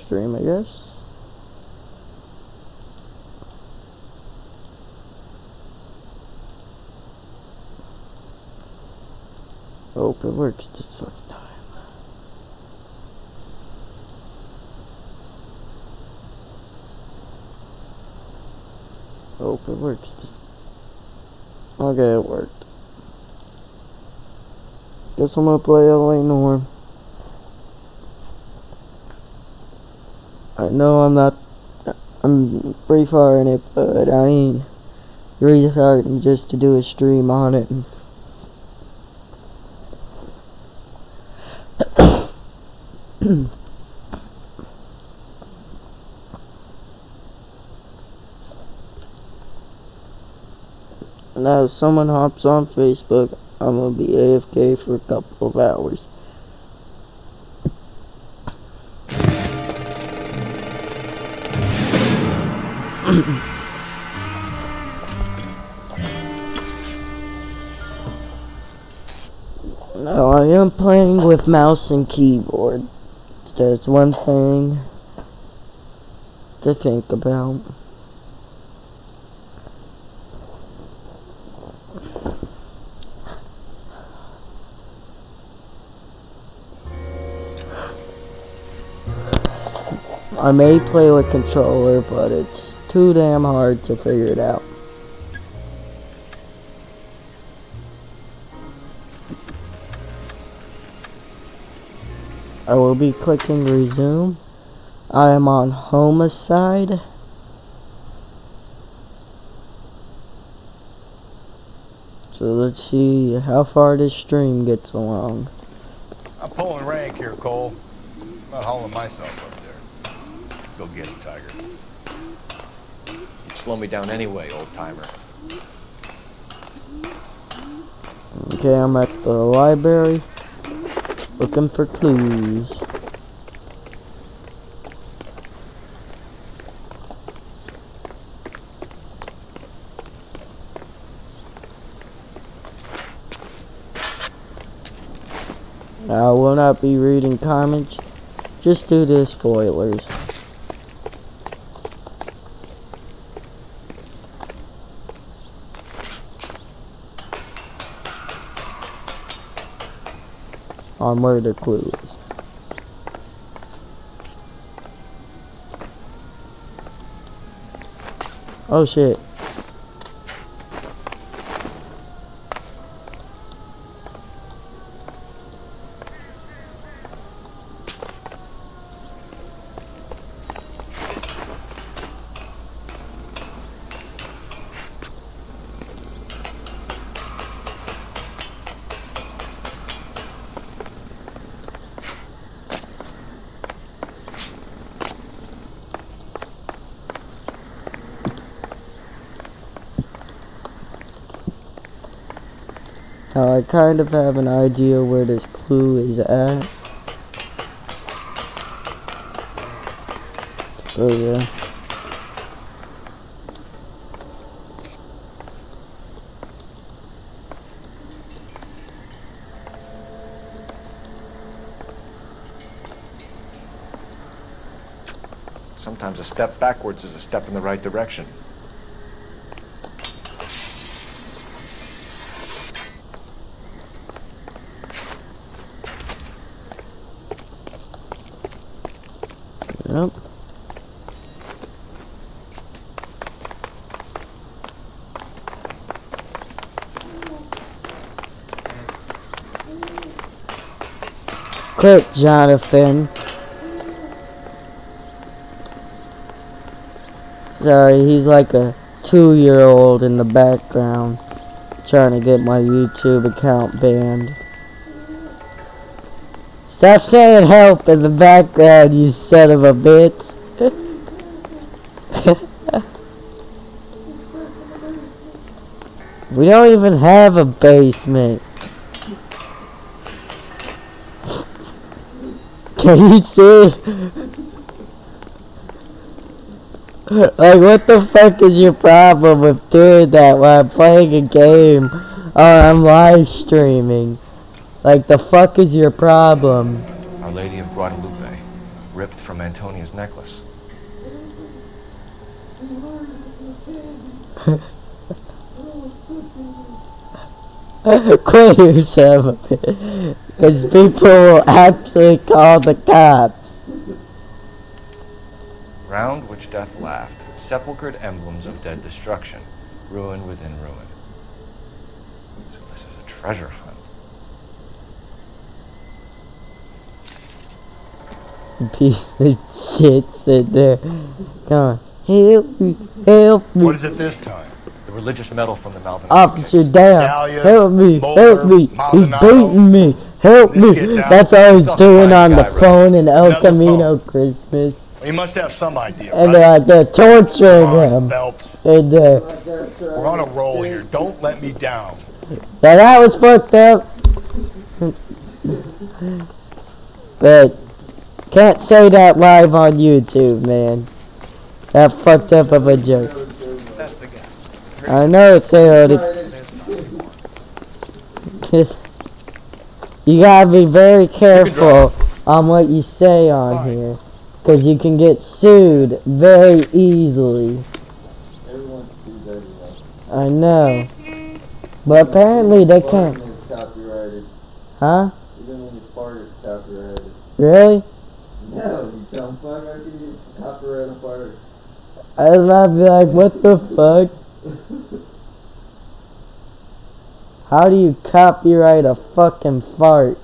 stream, I guess. Hope it works this fucking time. Hope it works. Okay, it worked. Guess I'm gonna play L.A Noire. I know I'm pretty far in it, but I ain't restarting just to do a stream on it. Now, if someone hops on Facebook, I'm gonna be AFK for a couple of hours. Now, I am playing with mouse and keyboard. There's one thing to think about. I may play with controller, but it's too damn hard to figure it out. I will be clicking resume. I am on homicide. So let's see how far this stream gets along. I'm pulling rank here, Cole. I'm not hauling myself up there. Go get him, Tiger. You'd slow me down anyway, old timer. Okay, I'm at the library looking for clues. I will not be reading comments, just do the spoilers. On where the clue is. Oh shit. Now I kind of have an idea where this clue is at. So yeah. Sometimes a step backwards is a step in the right direction. Yep. Quick, Jonathan. Sorry, he's like a 2-year-old in the background trying to get my YouTube account banned. Stop saying help in the background, you son of a bitch. We don't even have a basement. Can you see? Like, what the fuck is your problem with doing that while I'm playing a game or I'm live streaming? Like, the fuck is your problem? Our Lady of Guadalupe. ripped from Antonia's necklace. Quit yourself. Because people will actually call the cops. Round which death laughed, sepulchred emblems of dead destruction, ruin within ruin. So this is a treasure hunt. Piece of shit sit there. Come on. Help me. Help me. What is it this time? The religious medal from the Maldonado Officer case. down. Dahlia, Help me. Boulder, Help me. He's Maldonado. beating me. Help This me. gets out. That's all I was Yourself a doing fine on the guy, phone in El Another Camino phone. Christmas. You must have some idea, And right? they're torturing Come on, him. Phelps. And We're on a roll here. Don't let me down. now that was fucked up. But can't say that live on YouTube, man. That fucked up of a joke. That's the guy. I know it's Harold. You gotta be very careful on what you say on here, because you can get sued very easily. I know, but apparently they can't. Huh? Even when you fart, it's copyrighted. Really? No, you dumb fuck. How can you get copyright on fart? I was about to be like, what the fuck? How do you copyright a fucking fart?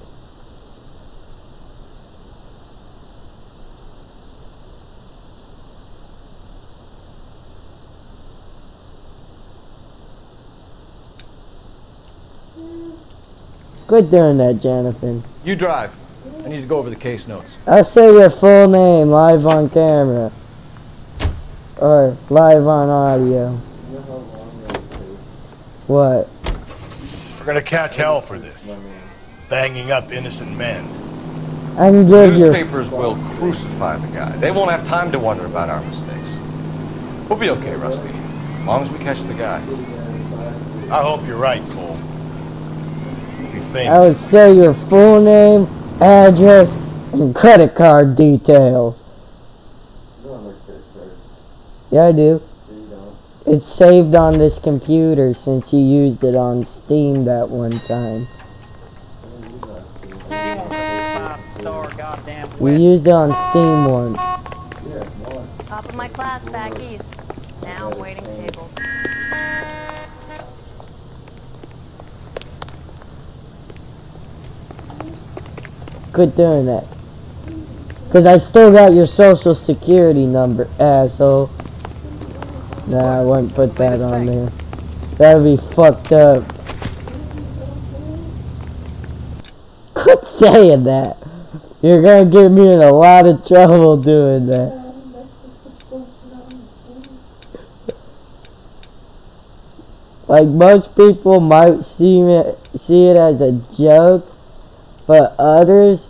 Quit doing that, Jonathan. You drive. I need to go over the case notes. I say your full name live on camera. Or live on audio. What? We're gonna catch hell for this. Banging up innocent men. I can give you. Newspapers will crucify the guy. They won't have time to wonder about our mistakes. We'll be okay, Rusty. As long as we catch the guy. I hope you're right, Cole. You'll be famous. I would say your full name, address, and credit card details. You don't like credit cards. Yeah, I do. You don't. It's saved on this computer since you used it on Steam that one time. We used it on Steam once. Top of my class back east. Now I'm waiting table. Quit doing that. Because I still got your social security number, asshole. Nah, I wouldn't put that on there. That'd be fucked up. Quit saying that. You're gonna get me in a lot of trouble doing that. Like, most people might see it as a joke, but others,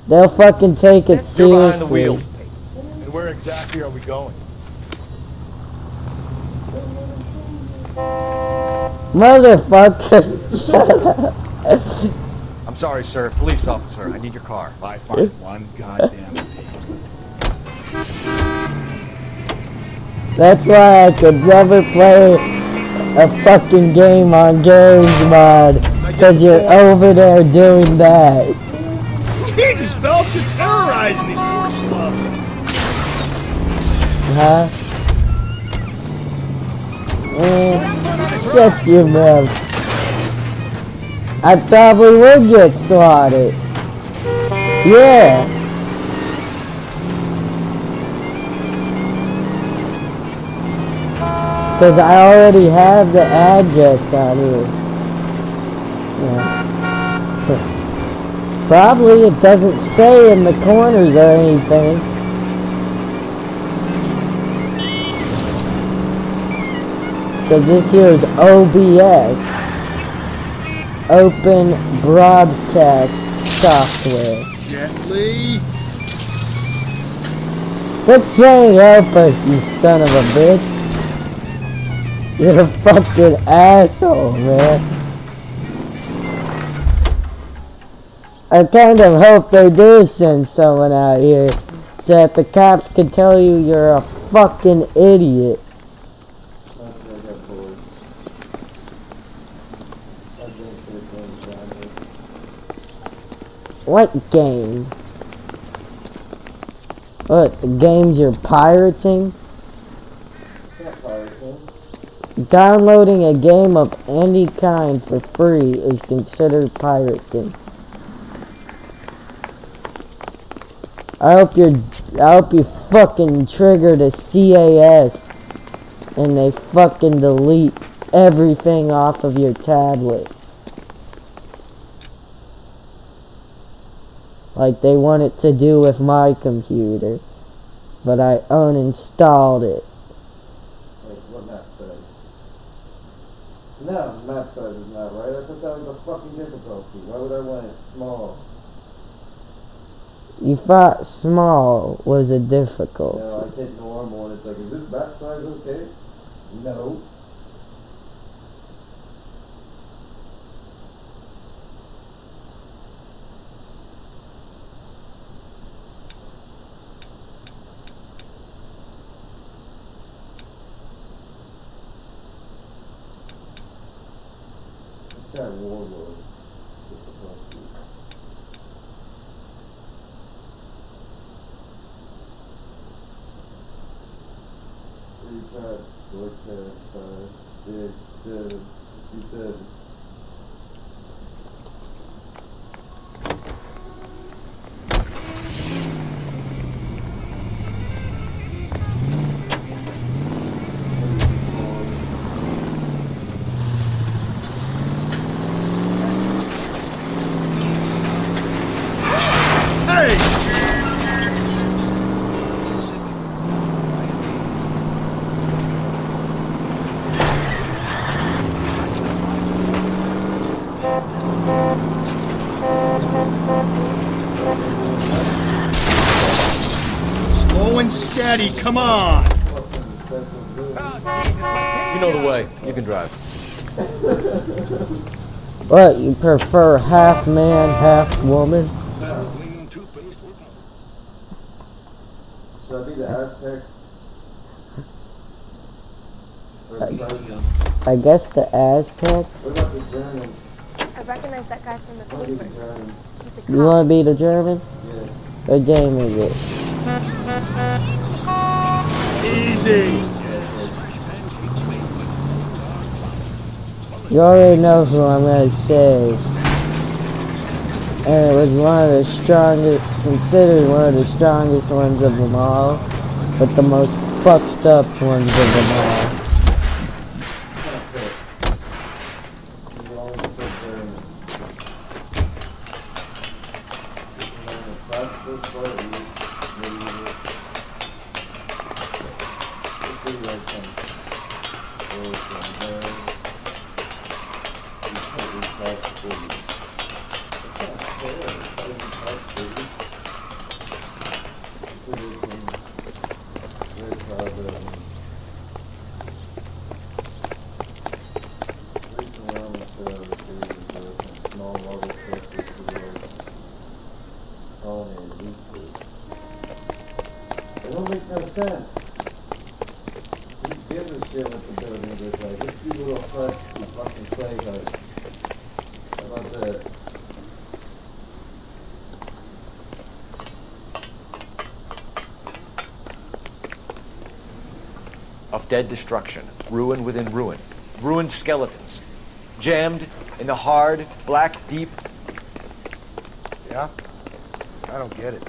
they'll fucking take it seriously. You're behind the wheel. And where exactly are we going? Motherfucker, shut up. I'm sorry, sir. Police officer. I need your car. I find one goddamn thing. That's why I could never play a fucking game on games mod, because you're over there doing that. Jesus, Phelps, you're terrorizing these poor slubs. Huh? Shut your mouth. I probably would get slaughtered. Yeah. Because I already have the address on here. Yeah. Probably it doesn't say in the corners or anything. Because this here is OBS. Open Broadcast Software. Gently. Quit saying help us, you son of a bitch. You're a fucking asshole, man. I kind of hope they do send someone out here so that the cops can tell you you're a fucking idiot. What game? What, the games you're pirating? Downloading a game of any kind for free is considered pirating. I hope you fucking triggered a CAS and they fucking delete everything off of your tablet. Like they wanted to do with my computer. But I uninstalled it. Wait, what map size? No, map size is not right. I thought that was a fucking difficulty. Why would I want it small? You thought small was a difficulty. No, I hit normal and it's like, is this map size okay? No. That warlord. Slow and steady, come on! You know the way. You can drive. What, you prefer half man, half woman? Should I be the Aztecs? I guess the Aztecs? What about the Germans? I recognize that guy from the What is the papers. Germans? He's a cop. You want to be the German? Yeah. What game is it? Easy! You already know who I'm going to say. And it was one of the strongest, considered one of the strongest ones of them all, but the most fucked up ones of them all. It don't make no sense. Who gives a shit what the building is like? Just do little huts and fucking clay huts. How about that? Of dead destruction, ruin within ruin, ruined skeletons, jammed in the hard, black, deep. Yeah? I don't get it.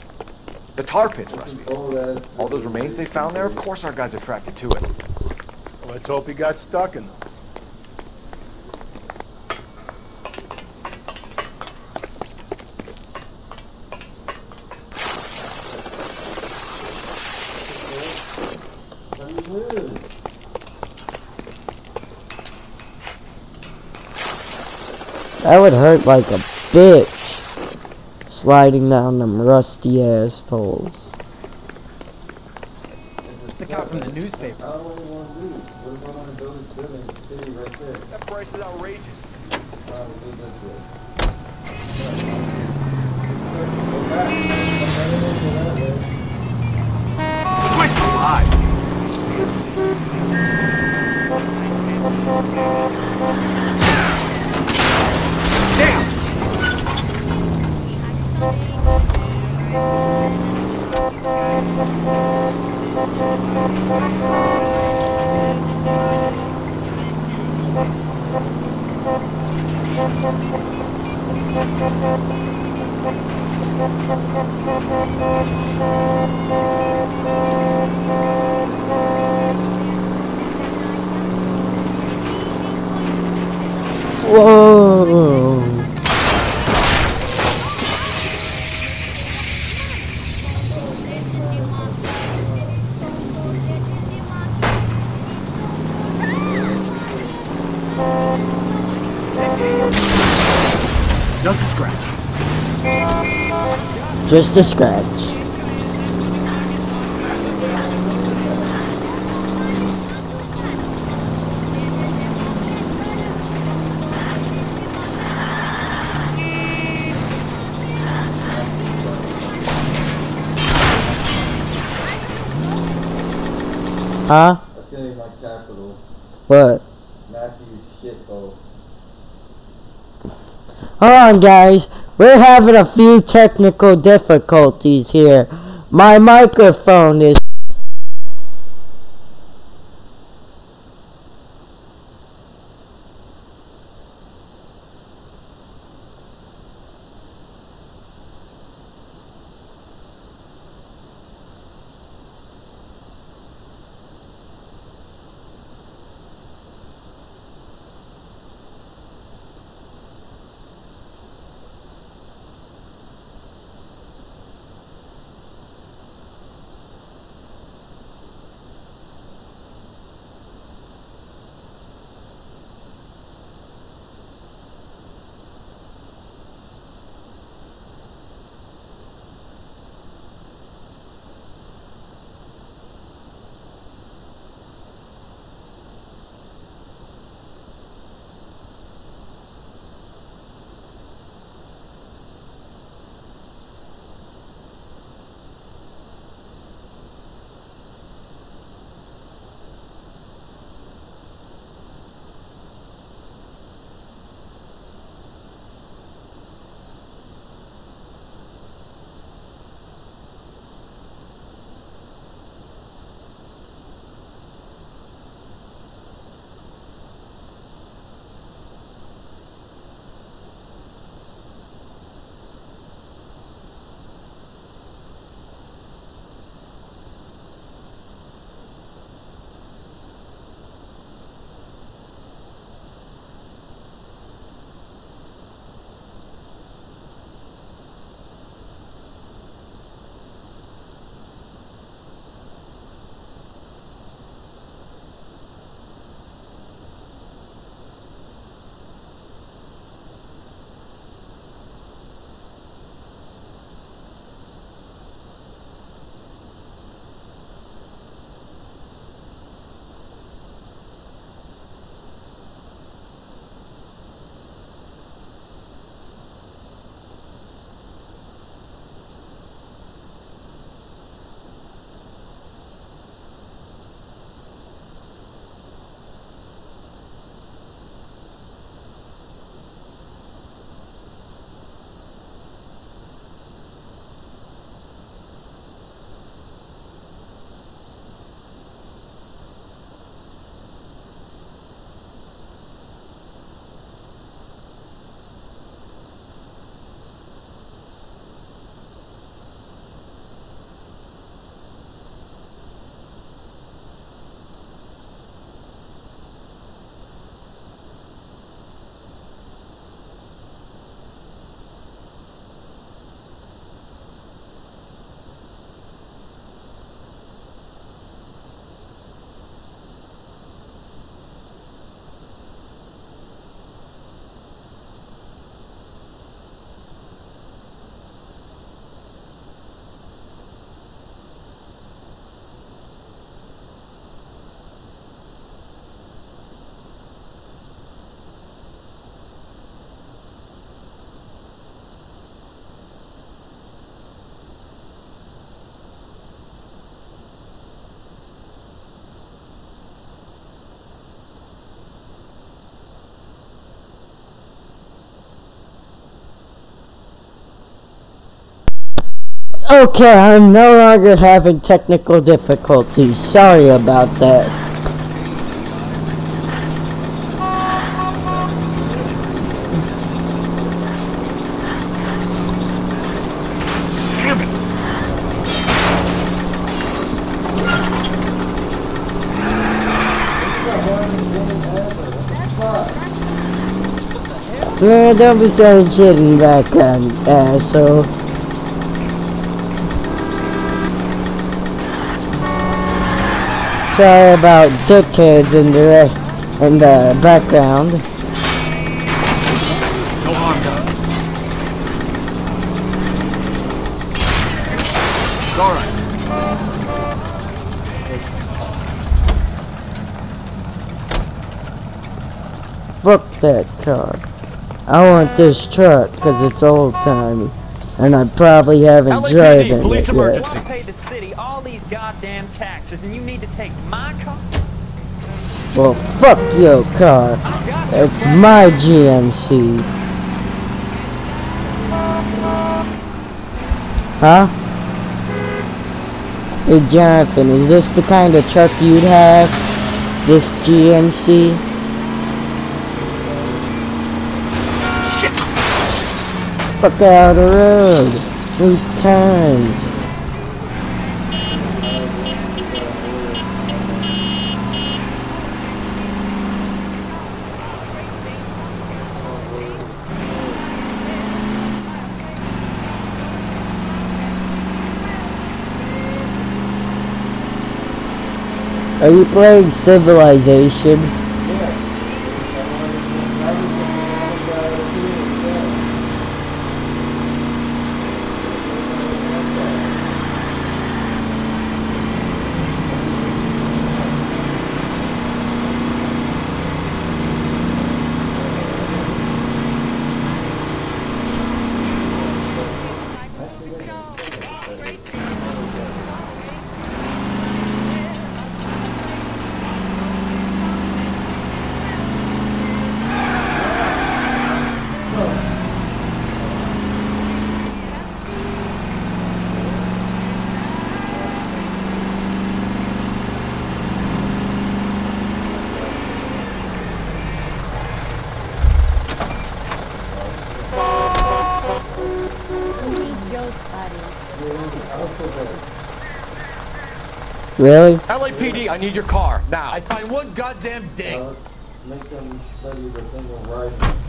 The tar pits, Rusty. All those remains they found there, of course our guys attracted to it. Well, let's hope he got stuck in them. That would hurt like a bitch. Sliding down them rusty ass poles. The cop from the newspaper. That price is outrageous. Quest alive. Damn. Whoa! Just a scratch. Just a scratch. Huh? I'll tell you my capital. What? Matthew's shithole. Hold on, guys. We're having a few technical difficulties here. My microphone is... Okay, I'm no longer having technical difficulties. Sorry about that. Man, don't be so shitty back on, asshole. Sorry about dickheads in the background. No harm done. It's all right. Fuck that car. I want this truck because it's old-timey. And I probably haven't driven police it emergency. yet. I paid the city all these goddamn taxes, and you need to take my car? Well, fuck your car. It's my GMC. Huh? Hey, Jonathan, is this the kind of truck you'd have? This GMC? Fuck out of the road. 3 times. Are you playing Civilization? Really? LAPD, I need your car, now. I find one goddamn ding. Let's make them study the thing of riding.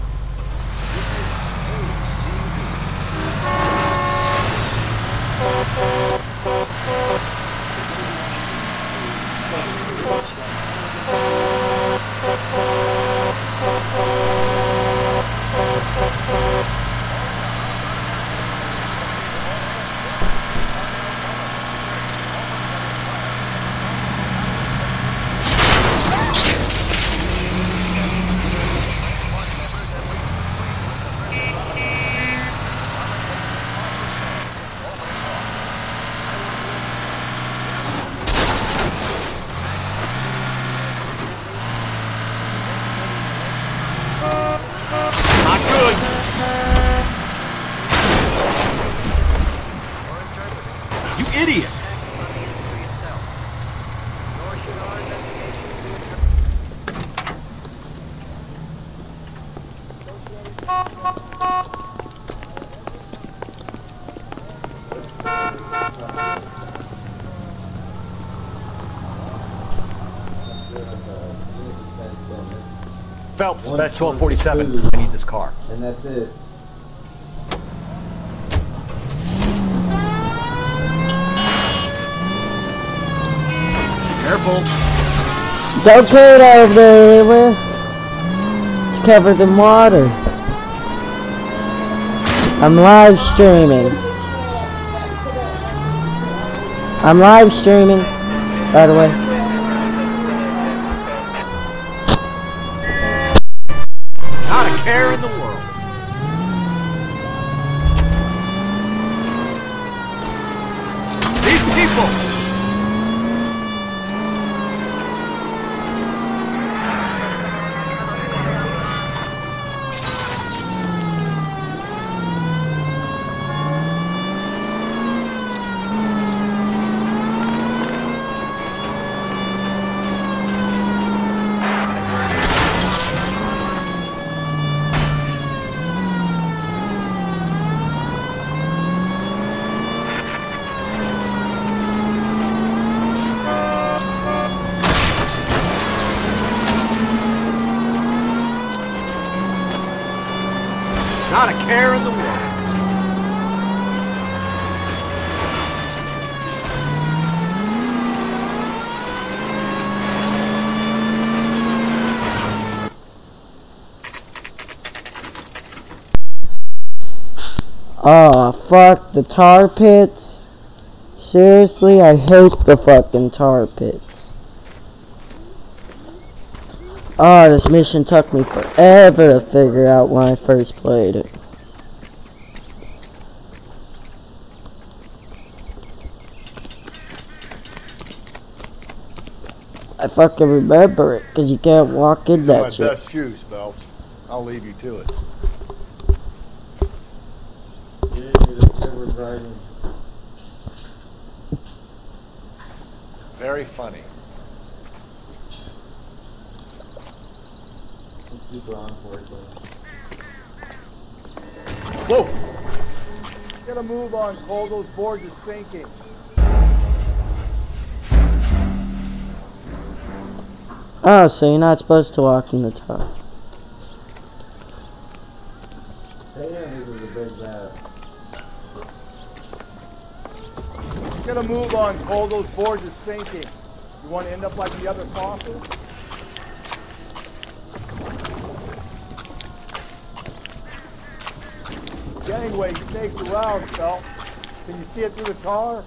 Idiot! Phelps, batch 1247. I need this car. And that's it. Careful. Don't put it over there, Lewa. It's covered in water. I'm live streaming. I'm live streaming, by the way. Not a care in the world. These people! Not a care in the world. Oh, fuck the tar pits. Seriously, I hate the fucking tar pits. Oh, this mission took me forever to figure out when I first played it. I fucking remember it, because you can't walk in These are my that shit. best shoes, Phelps. I'll leave you to it. Very funny. Whoa! Get a move on, Cole. Those boards are sinking. Oh, so you're not supposed to walk in the tar. Get a move on, Cole. Those boards are sinking. You want to end up like the other fossils? Gangway snakes around, Phelps. Can you see it through the tar?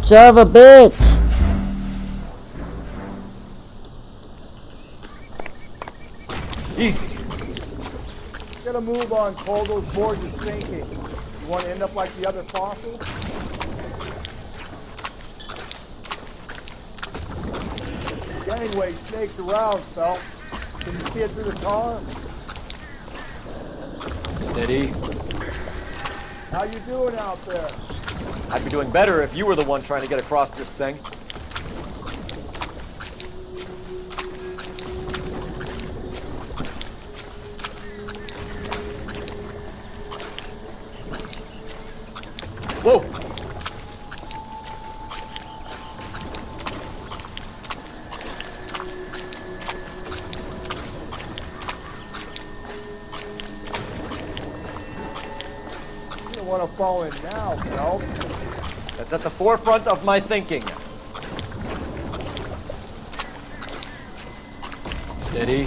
Son of a bitch! Easy. Get a move on, Cole. Those boards are sinking. You want to end up like the other fossils? Gangway snakes around, Phelps. Can you see it through the tar? Steady. How you doing out there? I'd be doing better if you were the one trying to get across this thing. Whoa! You don't want to fall in now, Phelps. That's at the forefront of my thinking. Steady.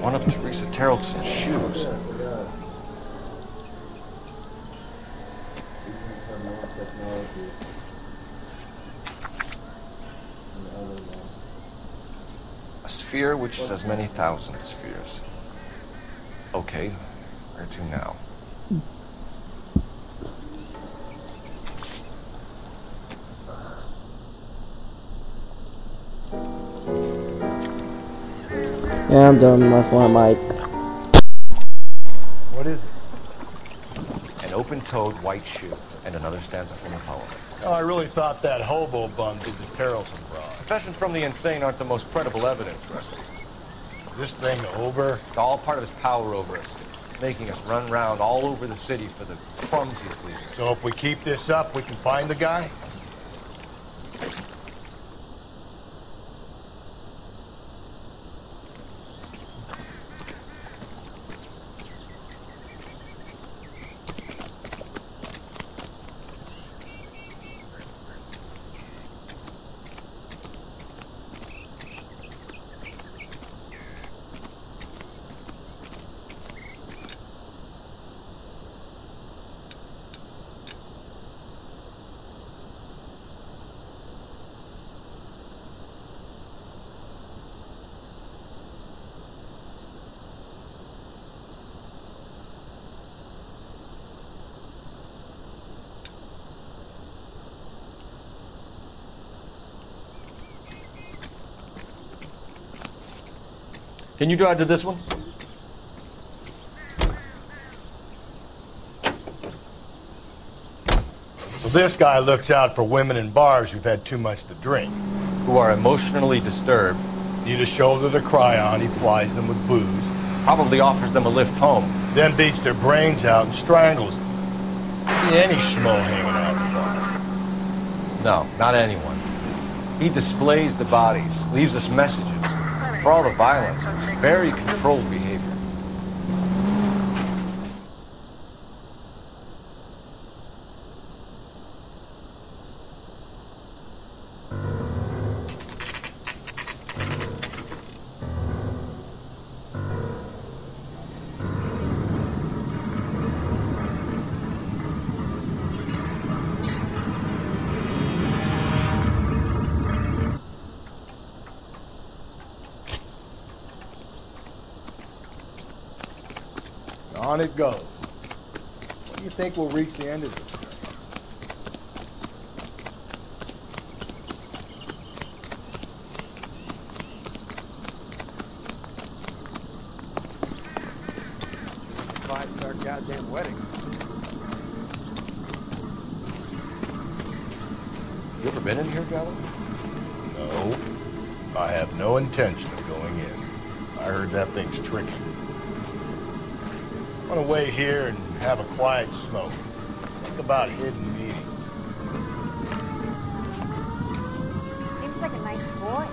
One of Teresa Terrellson's shoes. A sphere which is as many thousand spheres. Okay, where to now? Yeah, I'm done with my mic. What is it? An open-toed white shoe, and another stanza from the poem. Oh, I really thought that hobo bum did the Terrelson broad. Confessions from the insane aren't the most credible evidence, Rusty. Is this thing over? It's all part of his power over us, making us run around all over the city for the crumbs he's leaving. So if we keep this up, we can find the guy? Can you drive to this one? So this guy looks out for women in bars who've had too much to drink. Who are emotionally disturbed Need a shoulder to cry on, he plies them with booze. Probably offers them a lift home. Then beats their brains out and strangles them. Be any schmo hanging out the bar. No, not anyone. He displays the bodies, leaves us messages. For all the violence, it's very controlled behavior. On it goes. When do you think we'll reach the end of this thing? It's our goddamn wedding. You ever been in here, Gallo? No. I have no intention of going in. I heard that thing's tricky. I want to wait here and have a quiet smoke. Think about hidden meetings. Seems like a nice boy.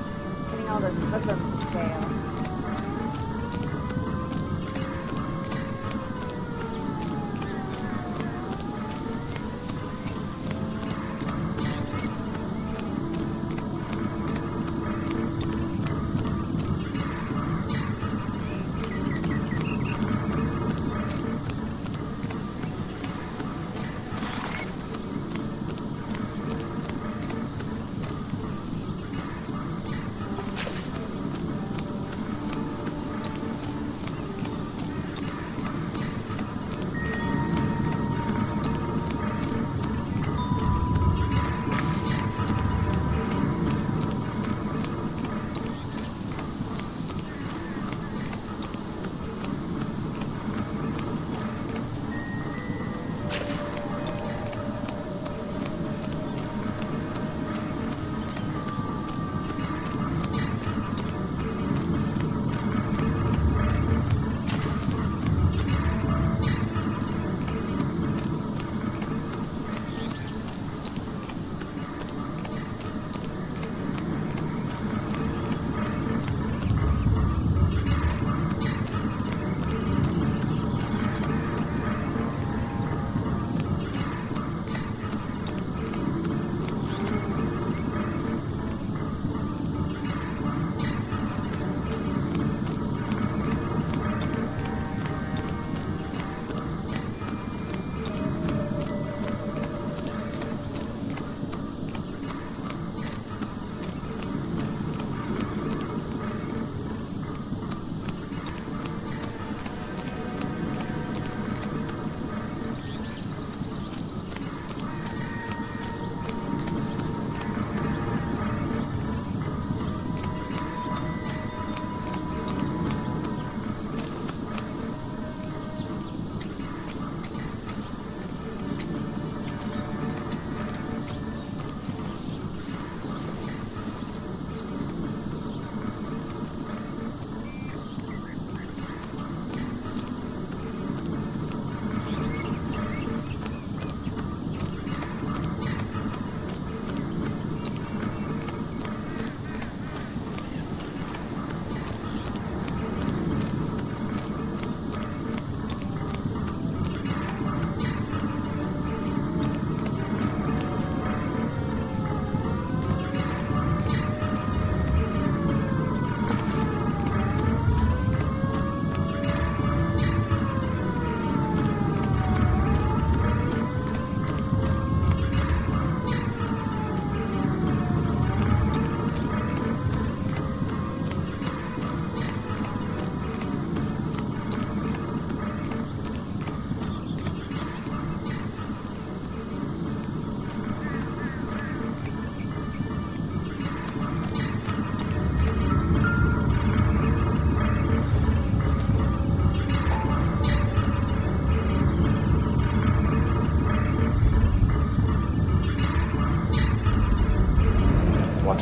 Getting all those hoodlums in jail.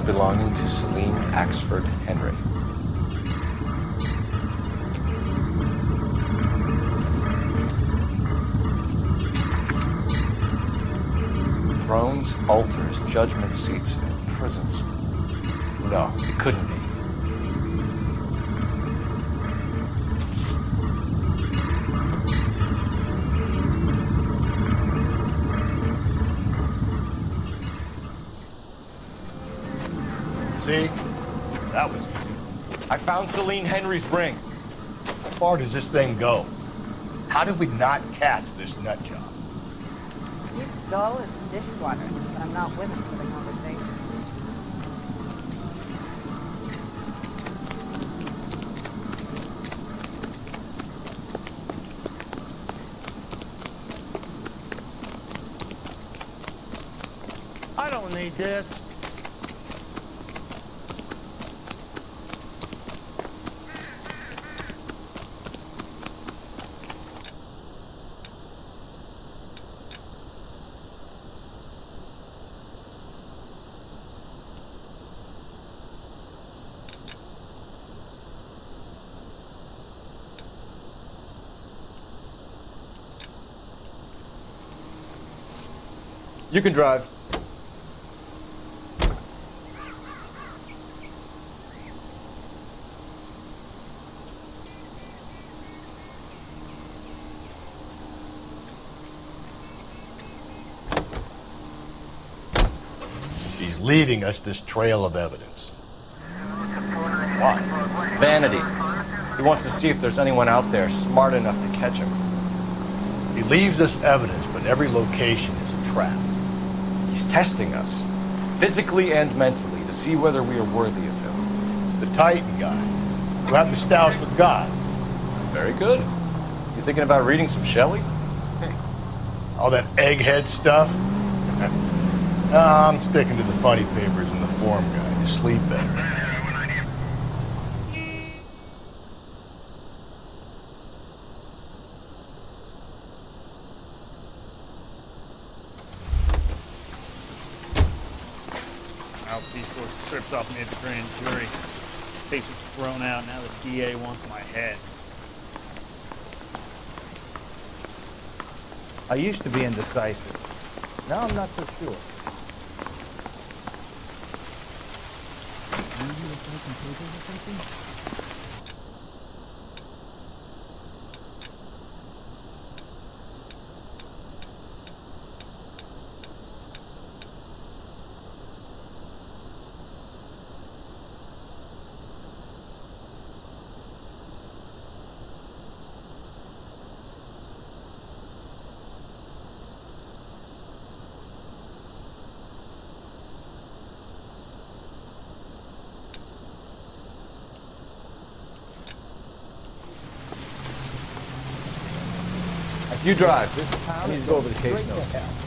Belonging to Celine Axford Henry. thrones, altars, judgment seats, and prisons. No, it couldn't be. See? That was easy. I found Celine Henry's ring. How far does this thing go? How did we not catch this nut job? He's dull as dishwater, but I'm not with him for the conversation. I don't need this. You can drive. He's leaving us this trail of evidence. Why? Vanity. He wants to see if there's anyone out there smart enough to catch him. He leaves us evidence, but every location is a trap. He's testing us, physically and mentally, to see whether we are worthy of him. The Titan guy, who had the stoush with God. Very good. You thinking about reading some Shelley? All that egghead stuff? No, I'm sticking to the funny papers and the form guide. You sleep better. Mouthpiece was stripped off mid-grand jury. Case was thrown out. Now the DA wants my head. I used to be indecisive. Now I'm not so sure. You drive. I need to go over the case notes.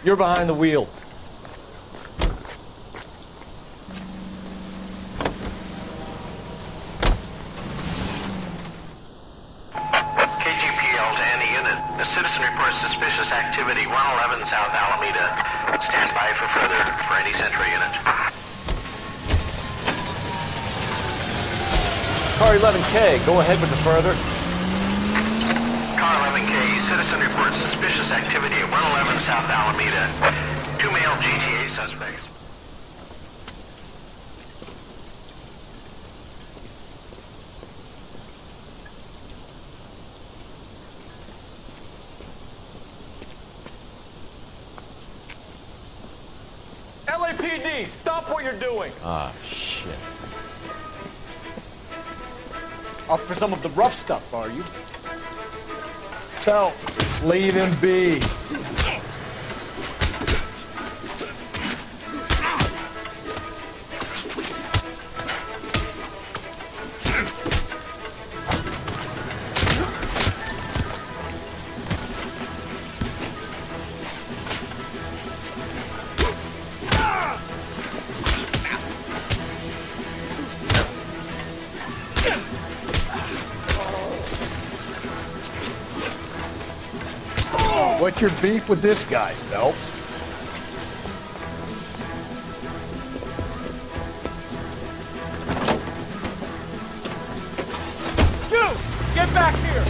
You're behind the wheel. KGPL to any unit. A citizen reports suspicious activity 111 South Alameda. Stand by for further for any Central unit. Car 11K, go ahead with the further. Car 11K, citizen reports suspicious activity at 111 South Alameda. 2 male GTA suspects. LAPD, stop what you're doing. Ah, shit. Up for some of the rough stuff, are you? Phelps, leave him be. What's your beef with this guy, Phelps? You! Get back here!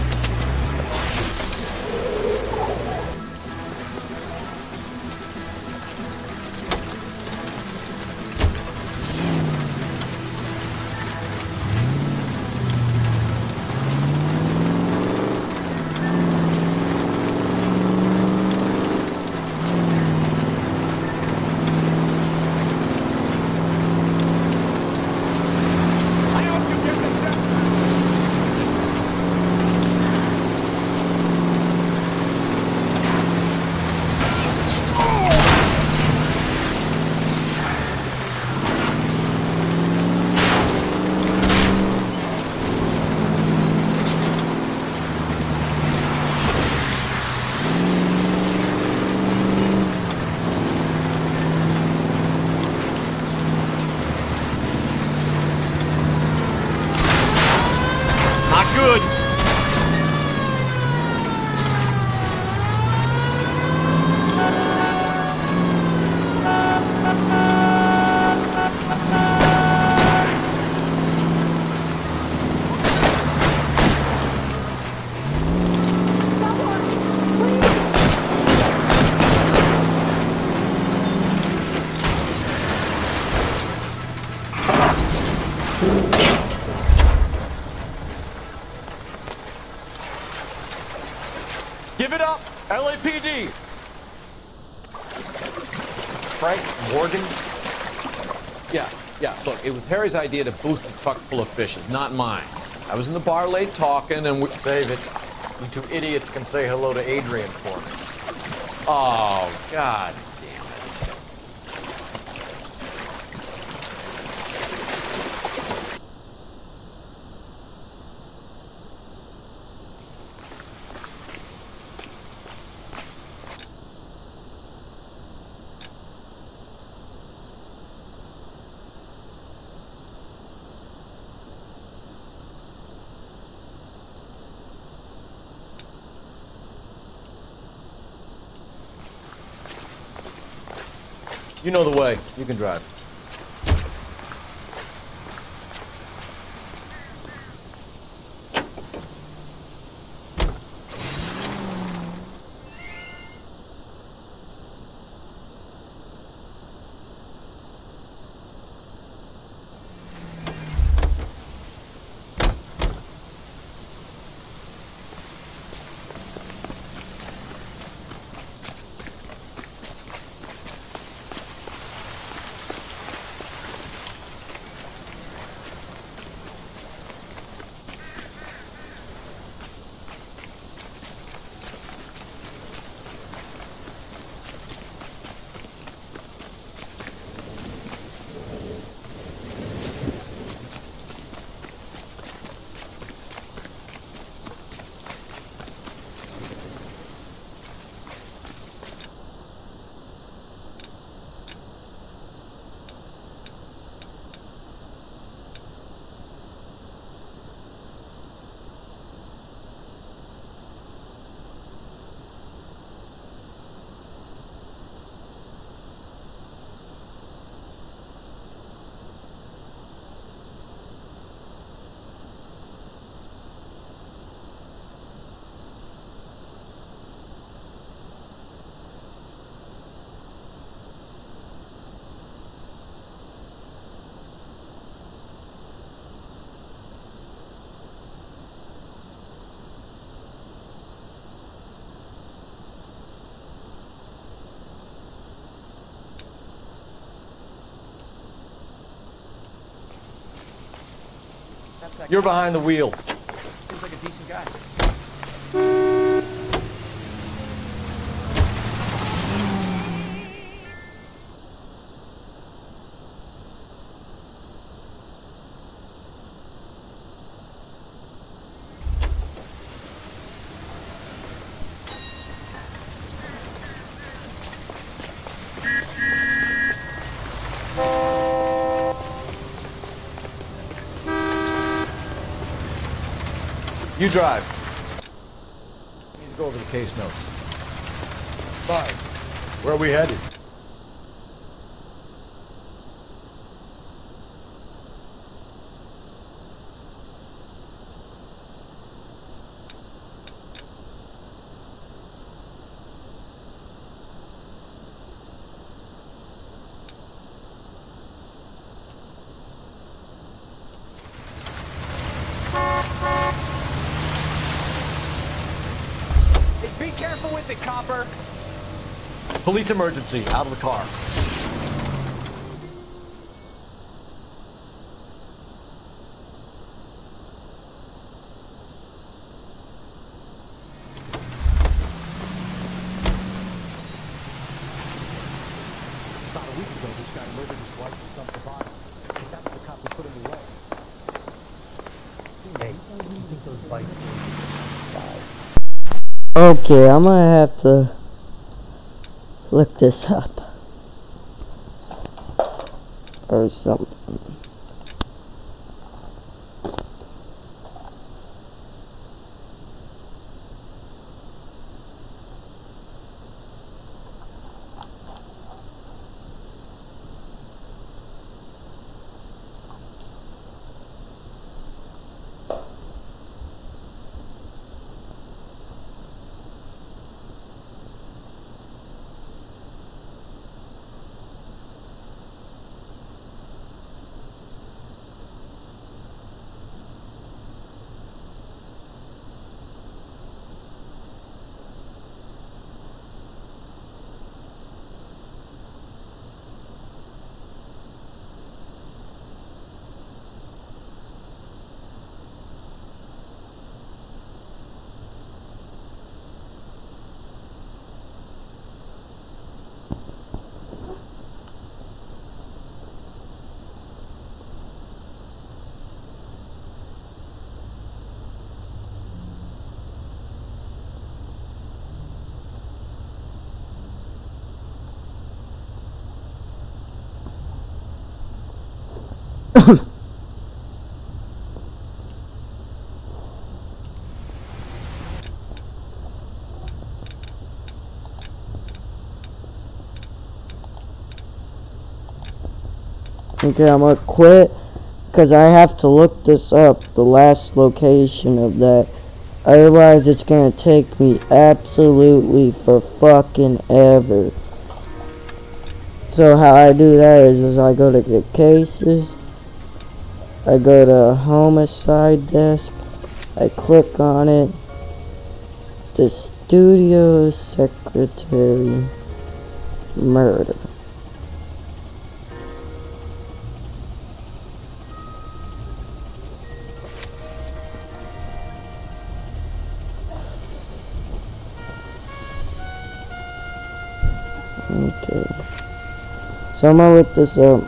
Good. Give it up, LAPD. Frank Morgan? Yeah, look, it was Harry's idea to boost the truck full of fishes, not mine. I was in the bar late talking and we... Save it. You two idiots can say hello to Adrian for me. Oh, God damn it. You know the way. You can drive. You're behind the wheel. Seems like a decent guy. You drive. I need to go over the case notes. 5. Where are we headed? Be careful with it, copper. Police emergency. Out of the car. About a week ago, this guy murdered his wife and dumped the body. That's the cop who put him away. Hey, you think those bikes Okay, I'm gonna have to look this up or something. Okay, I'm gonna quit because I have to look this up, the last location of that. Otherwise, it's gonna take me absolutely for fucking ever. So how I do that is I go to the cases, I go to homicide desk, I click on it, the studio secretary murder. Okay, so I'm gonna look this up.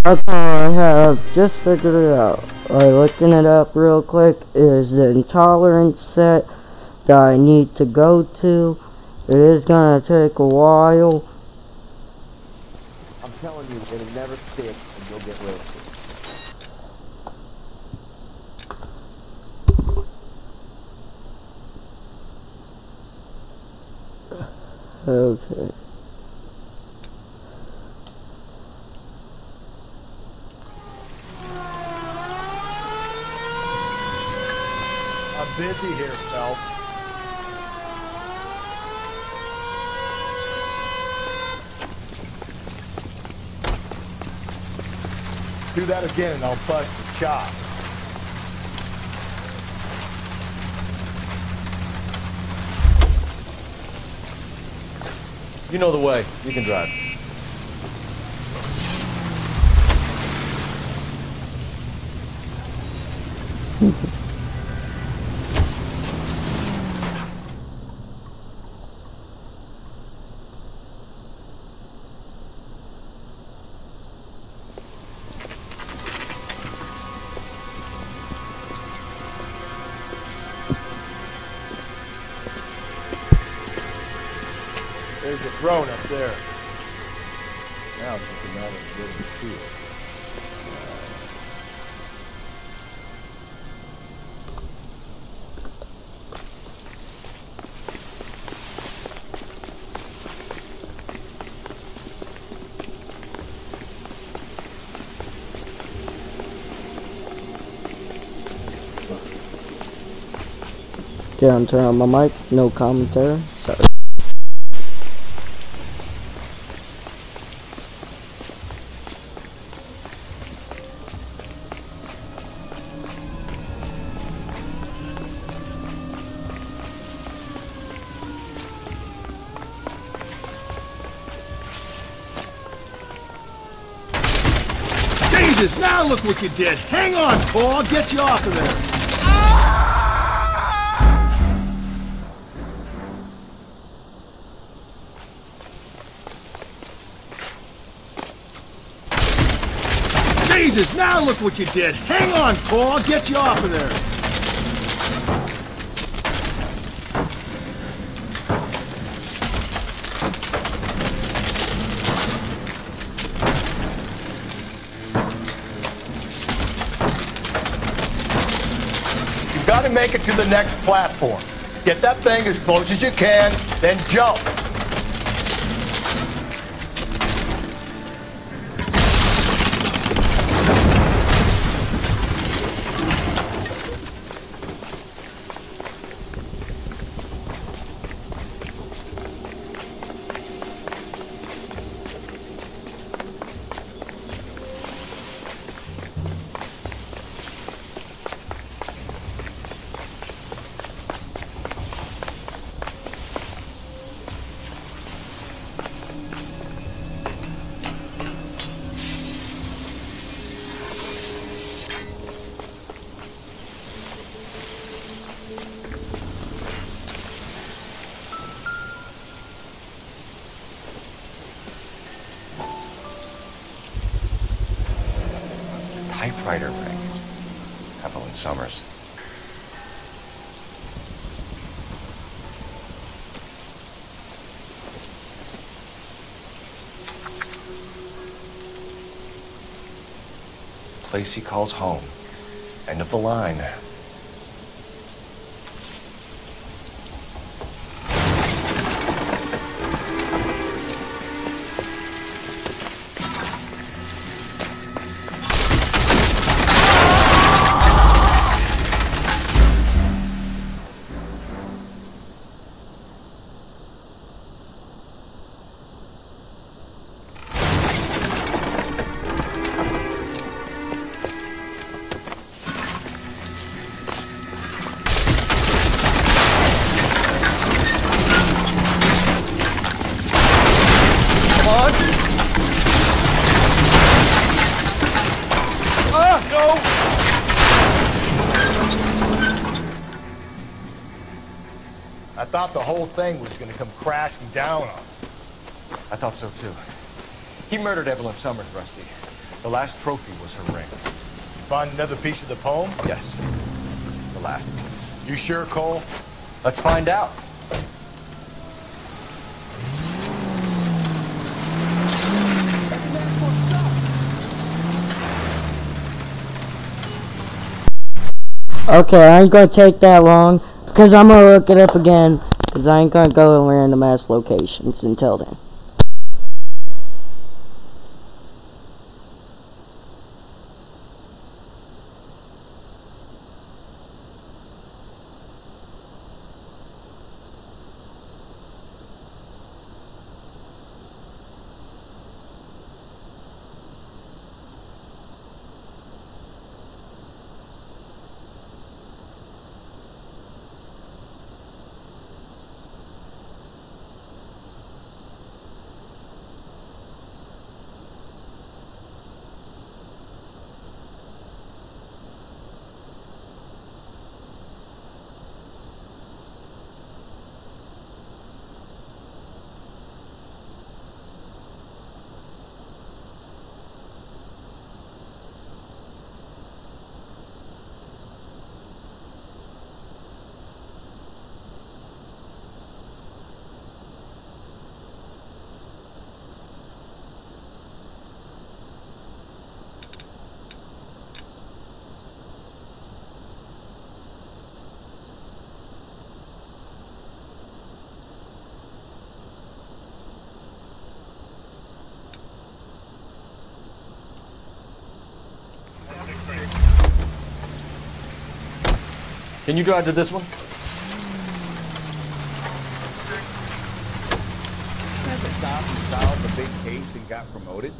Okay, I have just figured it out. Looking it up real quick is the intolerance set that I need to go to. It is gonna take a while. I'm telling you, it'll never stick and you'll get roasted. Okay. I'm busy here, Phelps. Do that again and I'll bust the chop. You know the way. You can drive. There's a throne up there. Now it's just a matter of getting to it. Can't turn on my mic, no commentary. Sorry. Jesus, now look what you did. Hang on, Paul. I'll get you off of there. Jesus, now look what you did. Hang on, Paul. I'll get you off of there. You've got to make it to the next platform. Get that thing as close as you can, then jump. Typewriter ring. Evelyn Summers. Place he calls home. End of the line. I thought the whole thing was going to come crashing down on him. I thought so too. He murdered Evelyn Summers, Rusty. The last trophy was her ring. Find another piece of the poem? Yes. The last piece. You sure, Cole? Let's find out. Okay, I ain't gonna take that long because I'm gonna look it up again because I ain't gonna go in random ass locations until then. Can you drive to this one? Hasn't Dawson solved the big case and got promoted?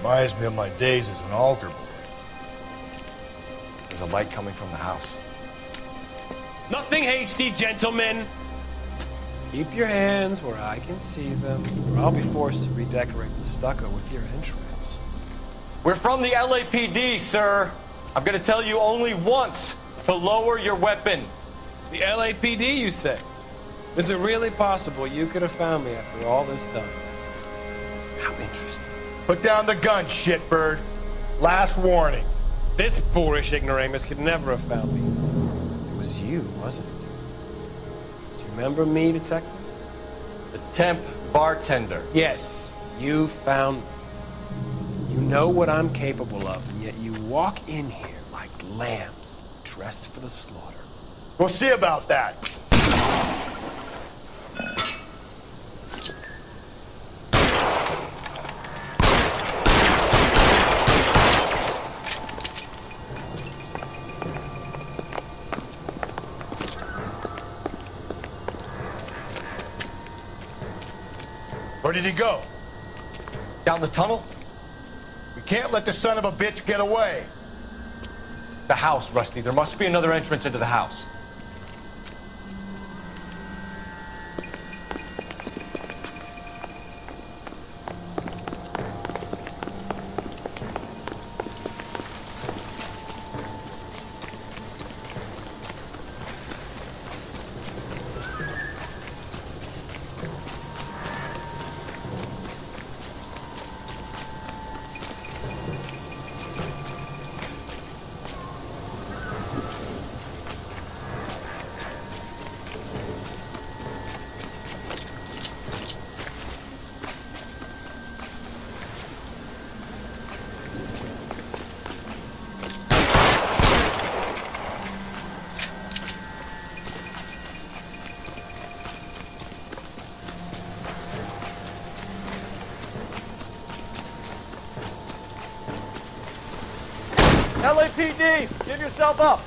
Reminds me of my days as an altar boy. There's a light coming from the house. Nothing hasty, gentlemen. Keep your hands where I can see them, or I'll be forced to redecorate the stucco with your entrails. We're from the LAPD, sir. I'm gonna tell you only once to lower your weapon. The LAPD, you say? Is it really possible you could have found me after all this time? How interesting. Put down the gun, shitbird. Last warning. This boorish ignoramus could never have found me. It was you, wasn't it? Do you remember me, detective? The temp bartender. Yes, you found me. You know what I'm capable of, and yet you walk in here like lambs dressed for the slaughter. We'll see about that. Where did he go? Down the tunnel? We can't let the son of a bitch get away. The house, Rusty. There must be another entrance into the house. LAPD, give yourself up.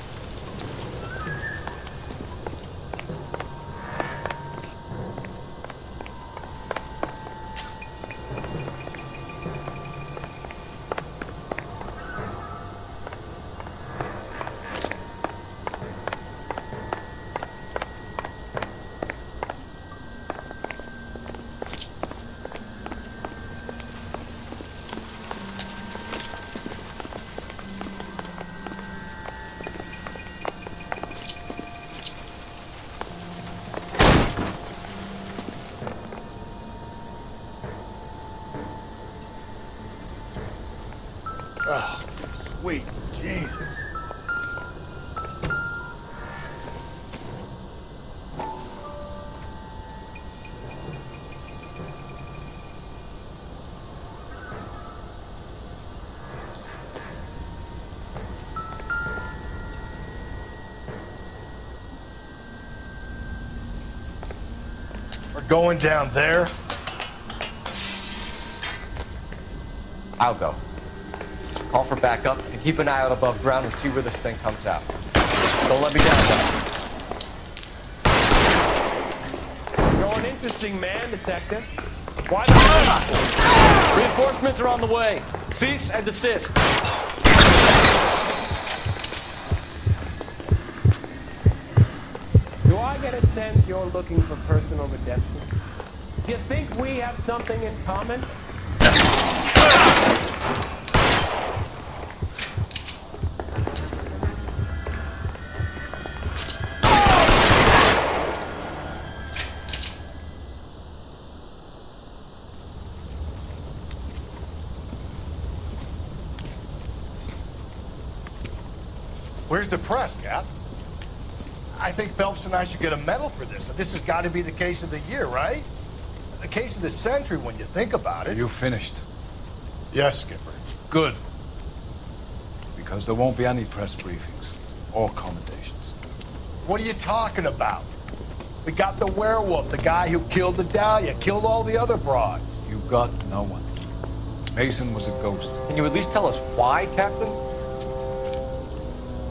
Oh, sweet Jesus. We're going down there. I'll go. Call for backup and keep an eye out above ground and see where this thing comes out. Don't let me down, though. You're an interesting man, Detective. Why the hell? Reinforcements are on the way. Cease and desist. Do I get a sense you're looking for personal redemption? Do you think we have something in common? Where's the press, Cap? I think Phelps and I should get a medal for this. This has got to be the case of the year, right? The case of the century when you think about it. You finished? Yes, Skipper. Good. Because there won't be any press briefings or commendations. What are you talking about? We got the werewolf, the guy who killed the Dahlia, killed all the other broads. You got no one. Mason was a ghost. Can you at least tell us why, Captain?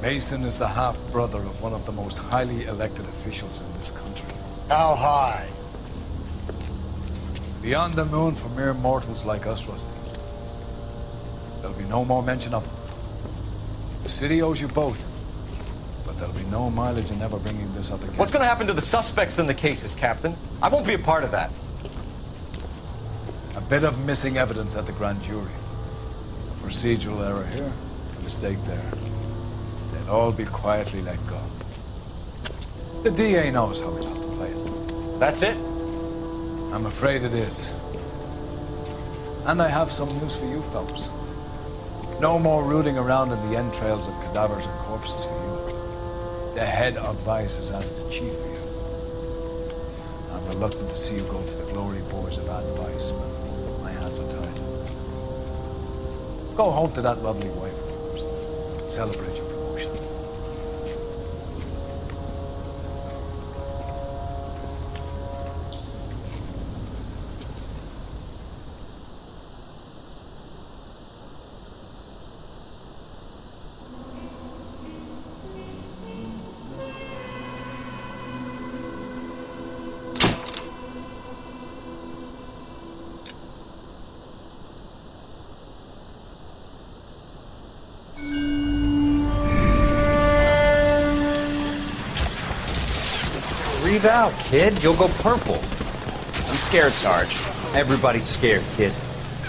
Mason is the half-brother of one of the most highly elected officials in this country. How high? Beyond the moon for mere mortals like us, Rusty. There'll be no more mention of him. The city owes you both, but there'll be no mileage in ever bringing this up again. What's going to happen to the suspects in the cases, Captain? I won't be a part of that. A bit of missing evidence at the grand jury. A procedural error here, a mistake there. They'll all be quietly let go. The DA knows how we have to play it. That's it? I'm afraid it is. And I have some news for you, Phelps. No more rooting around in the entrails of cadavers and corpses for you. The head of Vice has asked the chief for you. I'm reluctant to see you go to the glory boys of advice, but my hands are tied. Go home to that lovely wife of yours. Celebrate your promotion. Breathe out, kid. You'll go purple. I'm scared, Sarge. Everybody's scared, kid.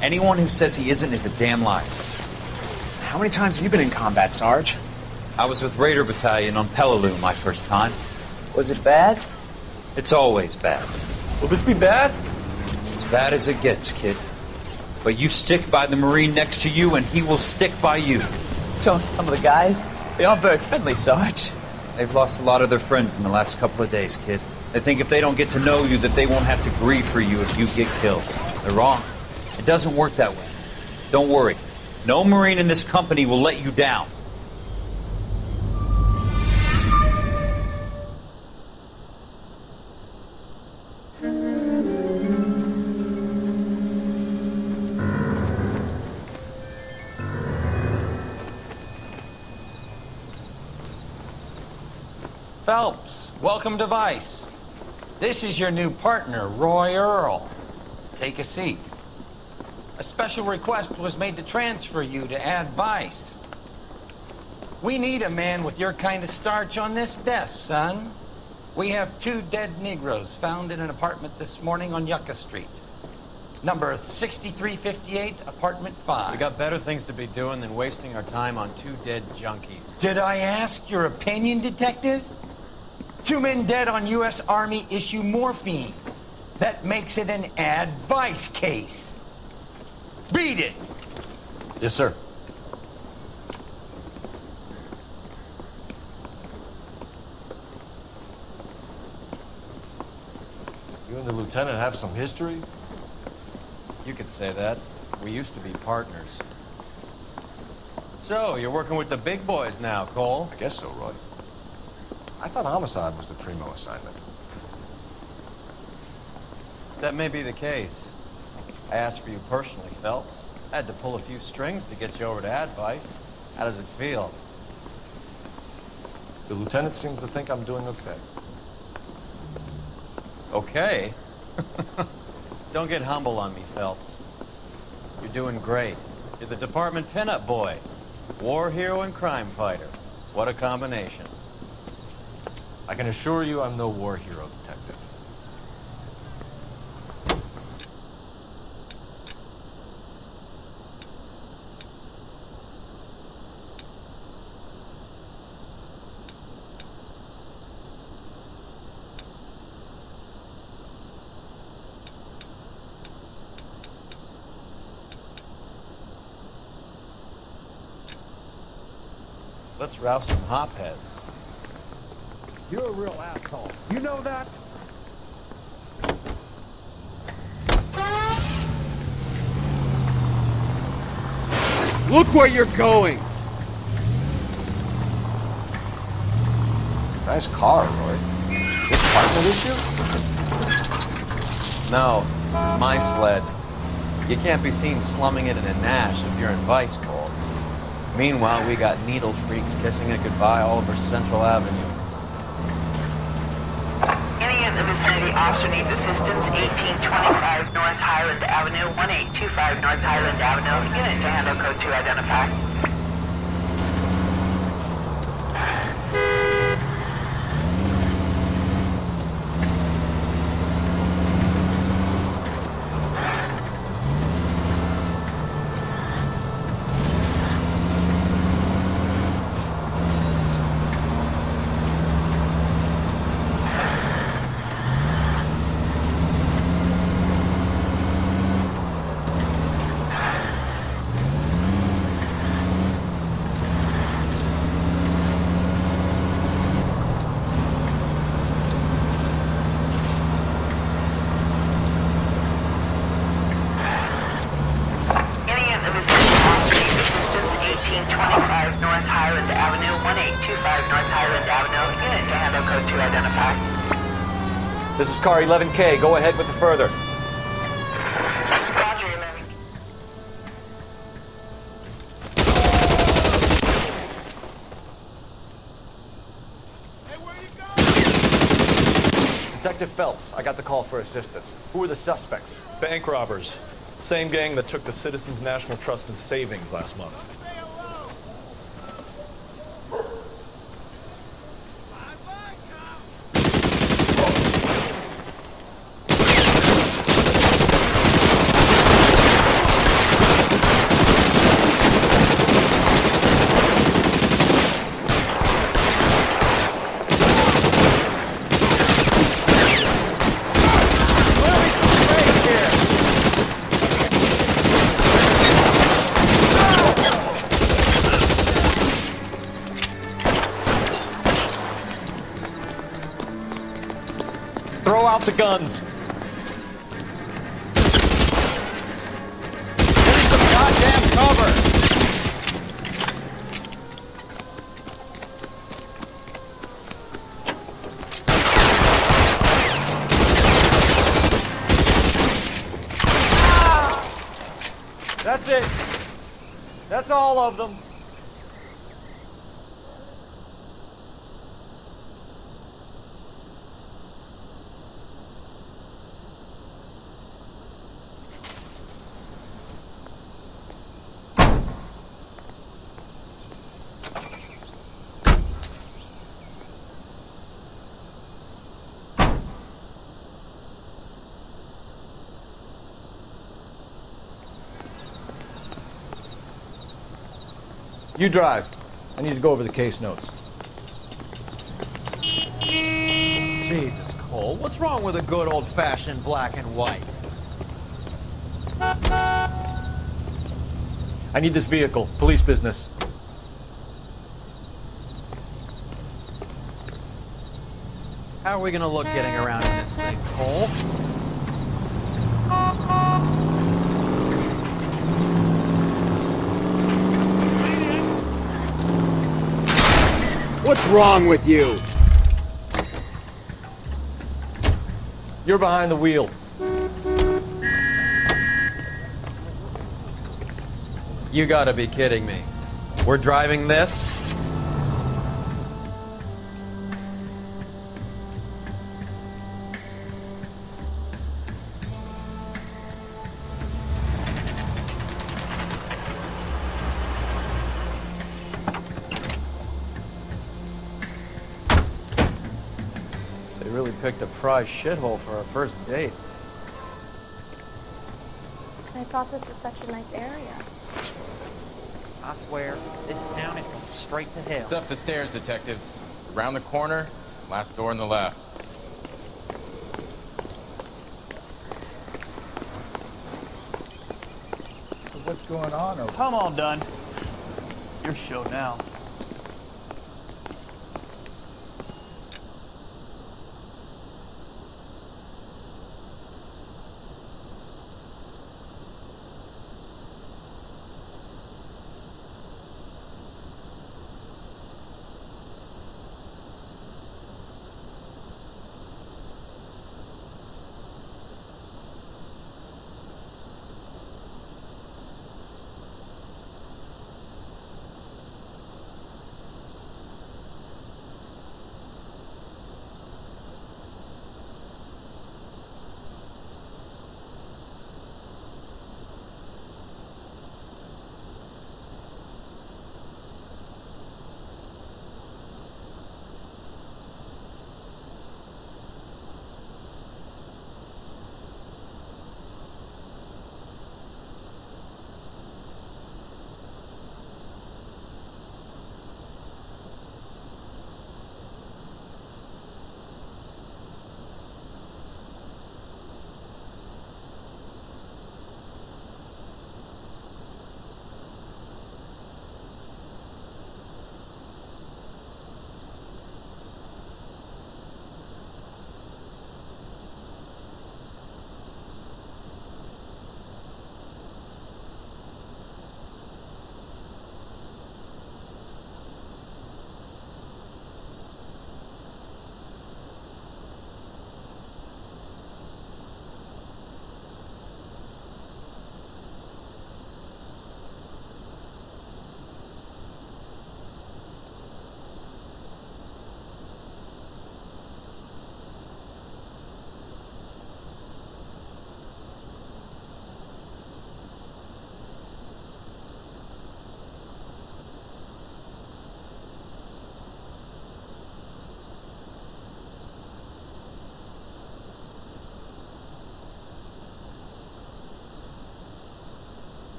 Anyone who says he isn't is a damn liar. How many times have you been in combat, Sarge? I was with Raider Battalion on Peleliu my first time. Was it bad? It's always bad. Will this be bad? As bad as it gets, kid. But you stick by the Marine next to you, and he will stick by you. So, some of the guys, they aren't very friendly, Sarge. They've lost a lot of their friends in the last couple of days, kid. They think if they don't get to know you, that they won't have to grieve for you if you get killed. They're wrong. It doesn't work that way. Don't worry. No Marine in this company will let you down. Phelps, welcome to Vice. This is your new partner, Roy Earl. Take a seat. A special request was made to transfer you to Ad Vice. We need a man with your kind of starch on this desk, son. We have 2 dead Negroes found in an apartment this morning on Yucca Street. Number 6358, apartment 5. We got better things to be doing than wasting our time on 2 dead junkies. Did I ask your opinion, detective? 2 men dead on U.S. Army issue morphine. That makes it an Ad Vice case. Beat it! Yes, sir. You and the lieutenant have some history? You could say that. We used to be partners. So, you're working with the big boys now, Cole? I guess so, Roy. I thought homicide was the primo assignment. That may be the case. I asked for you personally, Phelps. I had to pull a few strings to get you over to Ad Vice. How does it feel? The lieutenant seems to think I'm doing okay. Okay? Don't get humble on me, Phelps. You're doing great. You're the department pinup boy. War hero and crime fighter. What a combination. I can assure you I'm no war hero, detective. Let's rouse some hopheads. You're a real asshole. You know that? Look where you're going! Nice car, Roy. Is this part of the issue? No, it's my sled. You can't be seen slumming it in a Nash if you're in Vice, Cole. Meanwhile, we got needle freaks kissing it goodbye all over Central Avenue. Any in the vicinity officer needs assistance, 1825 North Highland Avenue, 1825 North Highland Avenue. Unit to handle code 2 identify. This is car 11K. Go ahead with the further. Roger, 11. Detective Phelps, I got the call for assistance. Who are the suspects? Bank robbers. Same gang that took the Citizens National Trust and Savings last month. Throw out the guns. Give me some goddamn cover! That's it. That's all of them. You drive. I need to go over the case notes. Jesus, Cole, what's wrong with a good old-fashioned black and white? I need this vehicle. Police business. How are we gonna look getting around in this thing, Cole? What's wrong with you? You're behind the wheel. You gotta be kidding me. We're driving this? They really picked a prize shithole for our first date. I thought this was such a nice area. I swear, this town is going straight to hell. It's up the stairs, detectives. Around the corner, last door on the left. So what's going on over there? I'm all done. Your show now.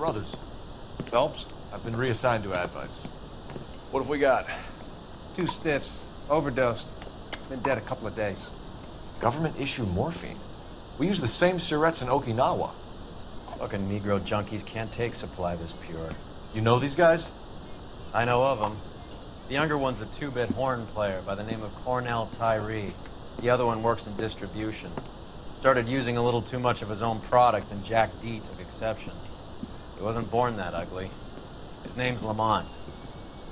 Carruthers. Phelps? I've been reassigned to Advice. What have we got? 2 stiffs. Overdosed. Been dead a couple of days. Government issue morphine. We use the same syrettes in Okinawa. Fucking Negro junkies can't take supply this pure. You know these guys? I know of them. The younger one's a 2-bit horn player by the name of Cornell Tyree. The other one works in distribution. Started using a little too much of his own product, and Jack D took exception. He wasn't born that ugly. His name's Lamont.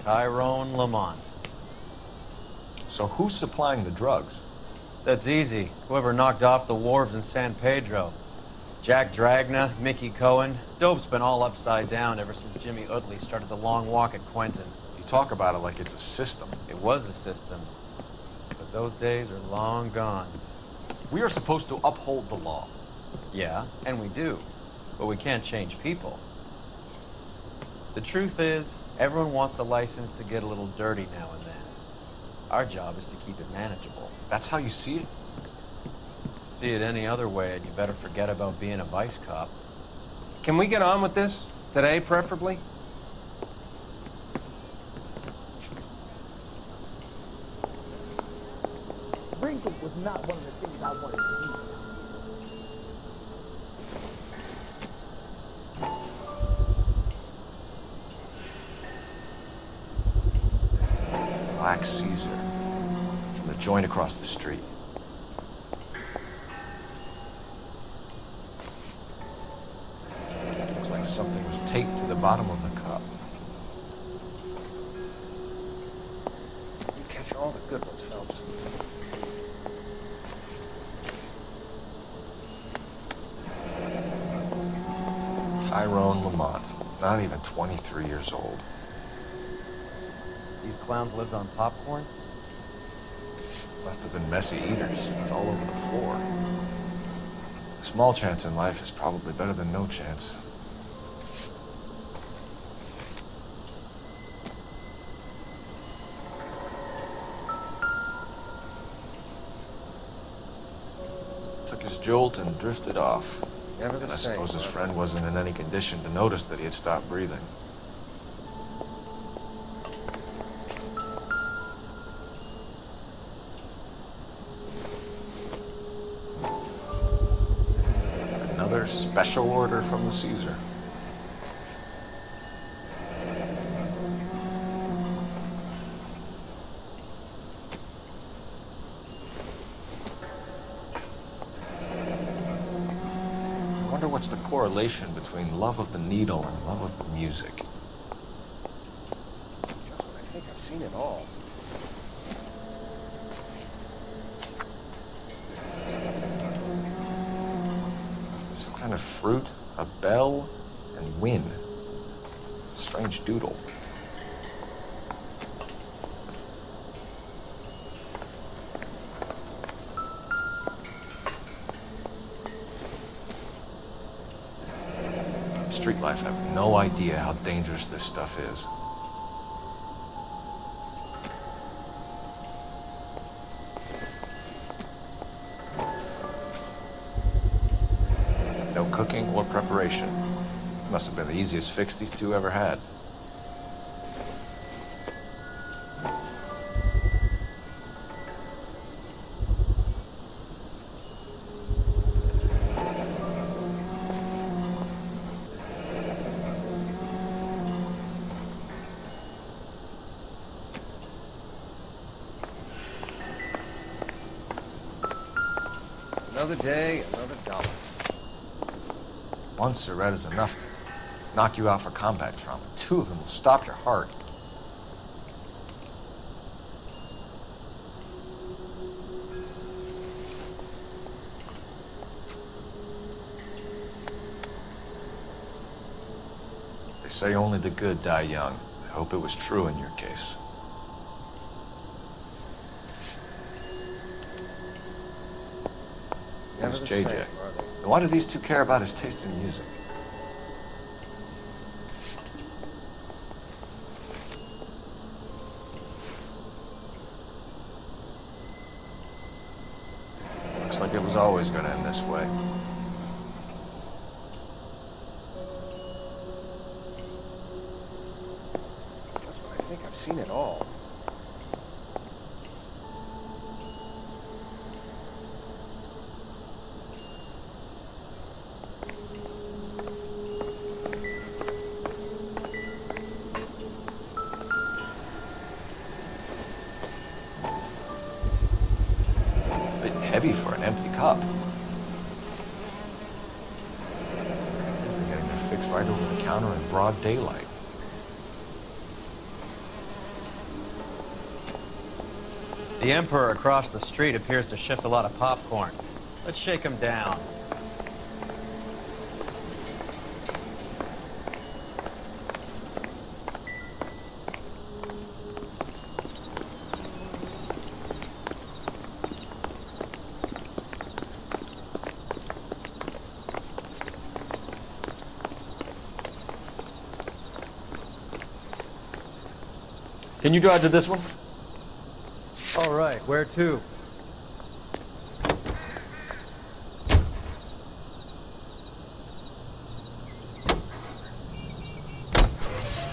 Tyrone Lamont. So who's supplying the drugs? That's easy. Whoever knocked off the wharves in San Pedro. Jack Dragna, Mickey Cohen. Dope's been all upside down ever since Jimmy Utley started the long walk at Quentin. You talk about it like it's a system. It was a system. But those days are long gone. We are supposed to uphold the law. Yeah, and we do. But we can't change people. The truth is, everyone wants a license to get a little dirty now and then. Our job is to keep it manageable. That's how you see it? See it any other way, and you better forget about being a vice cop. Can we get on with this? Today, preferably? Drinking was not one of the things I wanted to do. Black Caesar. From the joint across the street. Looks like something was taped to the bottom of the cup. You catch all the good ones, Phelps. Tyrone Lamont. Not even 23 years old. These clowns lived on popcorn? Must have been messy eaters. It's all over the floor. A small chance in life is probably better than no chance. Took his jolt and drifted off. Never the And I same, suppose his huh? friend wasn't in any condition to notice that he had stopped breathing. Another special order from the Caesar. I wonder what's the correlation between love of the needle and love of music. I think I've seen it all. Some kind of fruit, a bell, and wind. Strange doodle. Street life have no idea how dangerous this stuff is. No cooking or preparation. Must have been the easiest fix these two ever had. Another day, another dollar. One cigarette is enough to knock you out for combat trauma. 2 of them will stop your heart. They say only the good die young. I hope it was true in your case. Never Who's the JJ? same, are they? And why do these two care about his taste in music? Looks like it was always going to end this way. seen it all. A bit heavy for an empty cup. They're getting it fixed right over the counter in broad daylight. The Emperor across the street appears to shift a lot of popcorn. Let's shake him down. Can you drive to this one? All right, where to?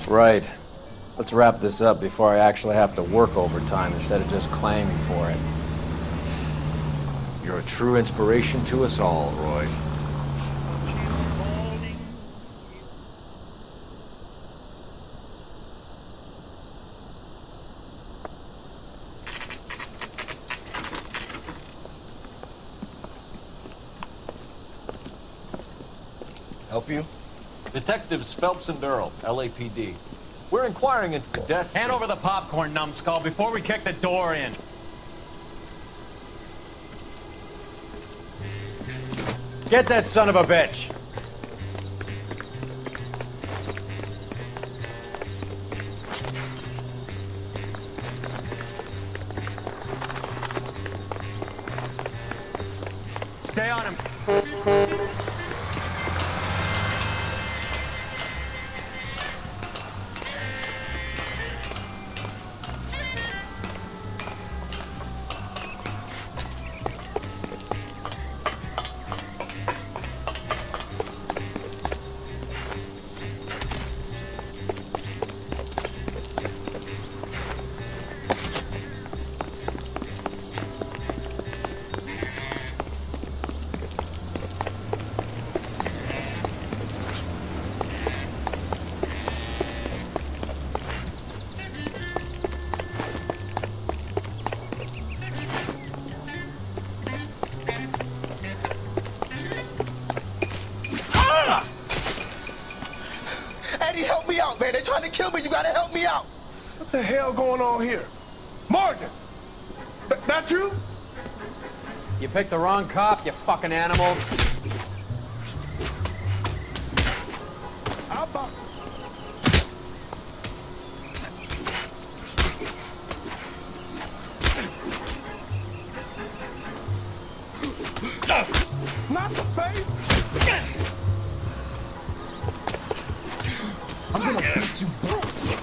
Right. Let's wrap this up before I actually have to work overtime instead of just claiming for it. You're a true inspiration to us all, Roy. Help you? Detectives Phelps and Earl, LAPD. We're inquiring into the deaths. Hand over the popcorn, numbskull, before we kick the door in. Get that son of a bitch! Stay on him. Eddie, help me out, man. They're trying to kill me. You gotta help me out. What the hell going on here? Morgan! That you? You picked the wrong cop, you fucking animals. How about... Not the face! I'm gonna beat you both!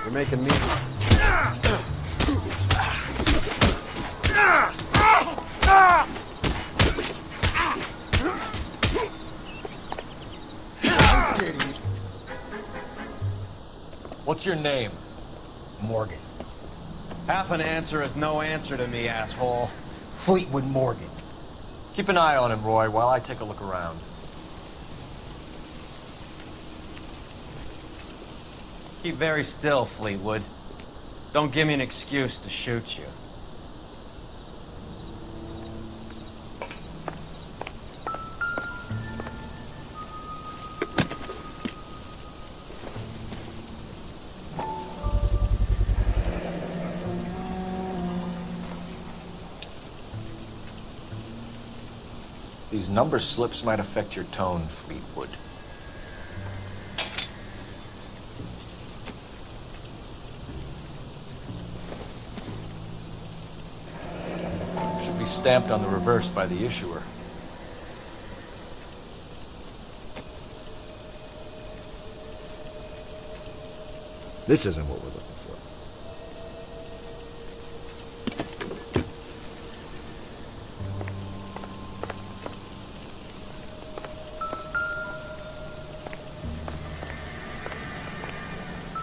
You're making me... What's your name? Morgan. Half an answer is no answer to me, asshole. Fleetwood Morgan. Keep an eye on him, Roy, while I take a look around. Keep very still, Fleetwood. Don't give me an excuse to shoot you. These number slips might affect your tone, Fleetwood. Should be stamped on the reverse by the issuer. This isn't what we're looking for.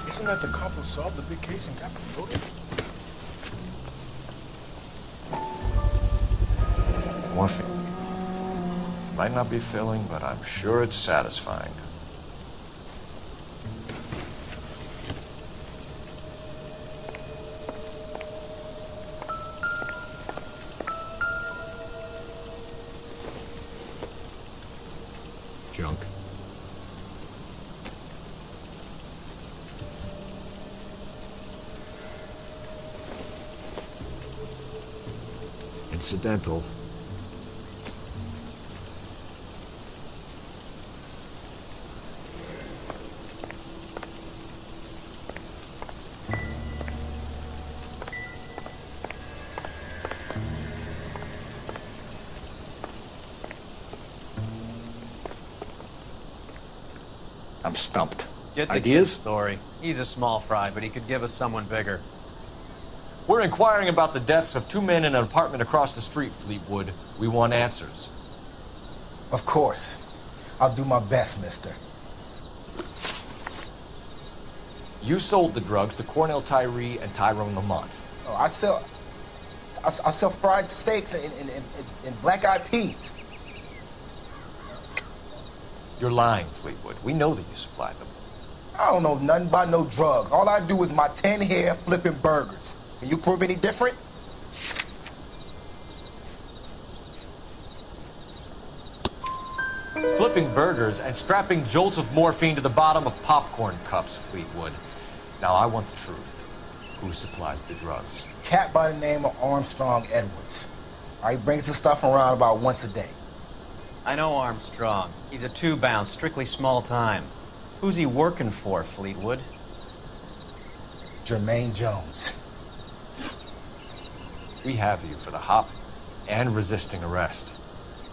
Isn't that the cop who solved the big case and got promoted? Morphine. Might not be filling, but I'm sure it's satisfying. Junk. Incidental. I'm stumped. Get the Ideas? kid's story. He's a small fry, but he could give us someone bigger. We're inquiring about the deaths of 2 men in an apartment across the street, Fleetwood. We want answers. Of course. I'll do my best, mister. You sold the drugs to Cornell Tyree and Tyrone Lamont. Oh, I sell fried steaks and black-eyed peas. You're lying, Fleetwood. We know that you supplied them. I don't know nothing about no drugs. All I do is my 10 hair flipping burgers. Can you prove any different? Flipping burgers and strapping jolts of morphine to the bottom of popcorn cups, Fleetwood. Now I want the truth. Who supplies the drugs? Cat by the name of Armstrong Edwards. He brings the stuff around about once a day. I know Armstrong. He's a two-bounce, strictly small time. Who's he working for, Fleetwood? Jermaine Jones. We have you for the hop and resisting arrest.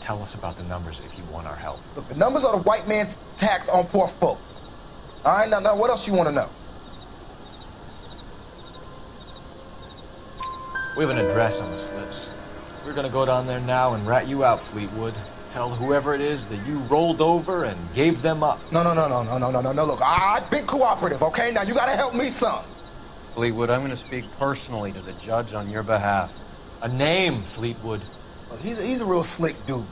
Tell us about the numbers if you want our help. Look, the numbers are the white man's tax on poor folk. All right, now what else you want to know? We have an address on the slips. We're gonna go down there now and rat you out, Fleetwood. Tell whoever it is that you rolled over and gave them up. No. Look, I've been cooperative, okay? Now you gotta help me some. Fleetwood, I'm gonna speak personally to the judge on your behalf. A name, Fleetwood. Look, he's a real slick dude.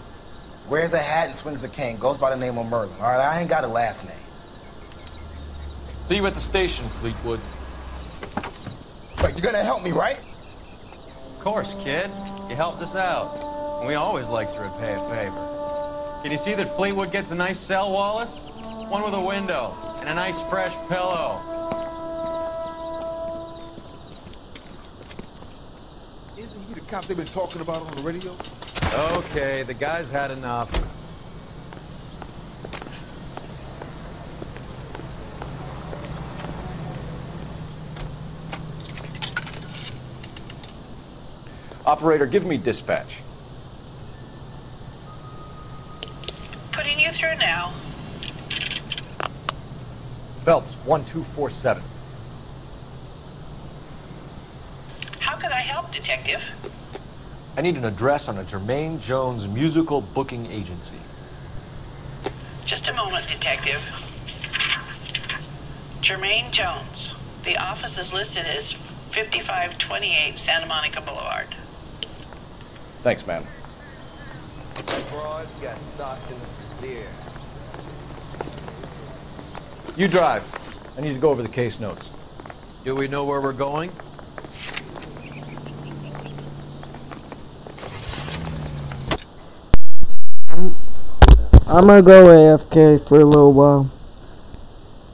Wears a hat and swings a cane. Goes by the name of Merlin. All right, I ain't got a last name. See you at the station, Fleetwood. Wait, you're gonna help me, right? Of course, kid. You helped us out. And we always like to repay a favor. Can you see that Fleetwood gets a nice cell, Wallace? One with a window and a nice fresh pillow. Isn't he the cop they've been talking about on the radio? Okay, the guy's had enough. Operator, give me dispatch. Putting you through now. Phelps, 1247. How could I help, Detective? I need an address on a Jermaine Jones musical booking agency. Just a moment, Detective. Jermaine Jones. The office is listed as 5528 Santa Monica Boulevard. Thanks, man. Broad got socked in the ear. You drive. I need to go over the case notes. Do we know where we're going? I'm gonna go AFK for a little while.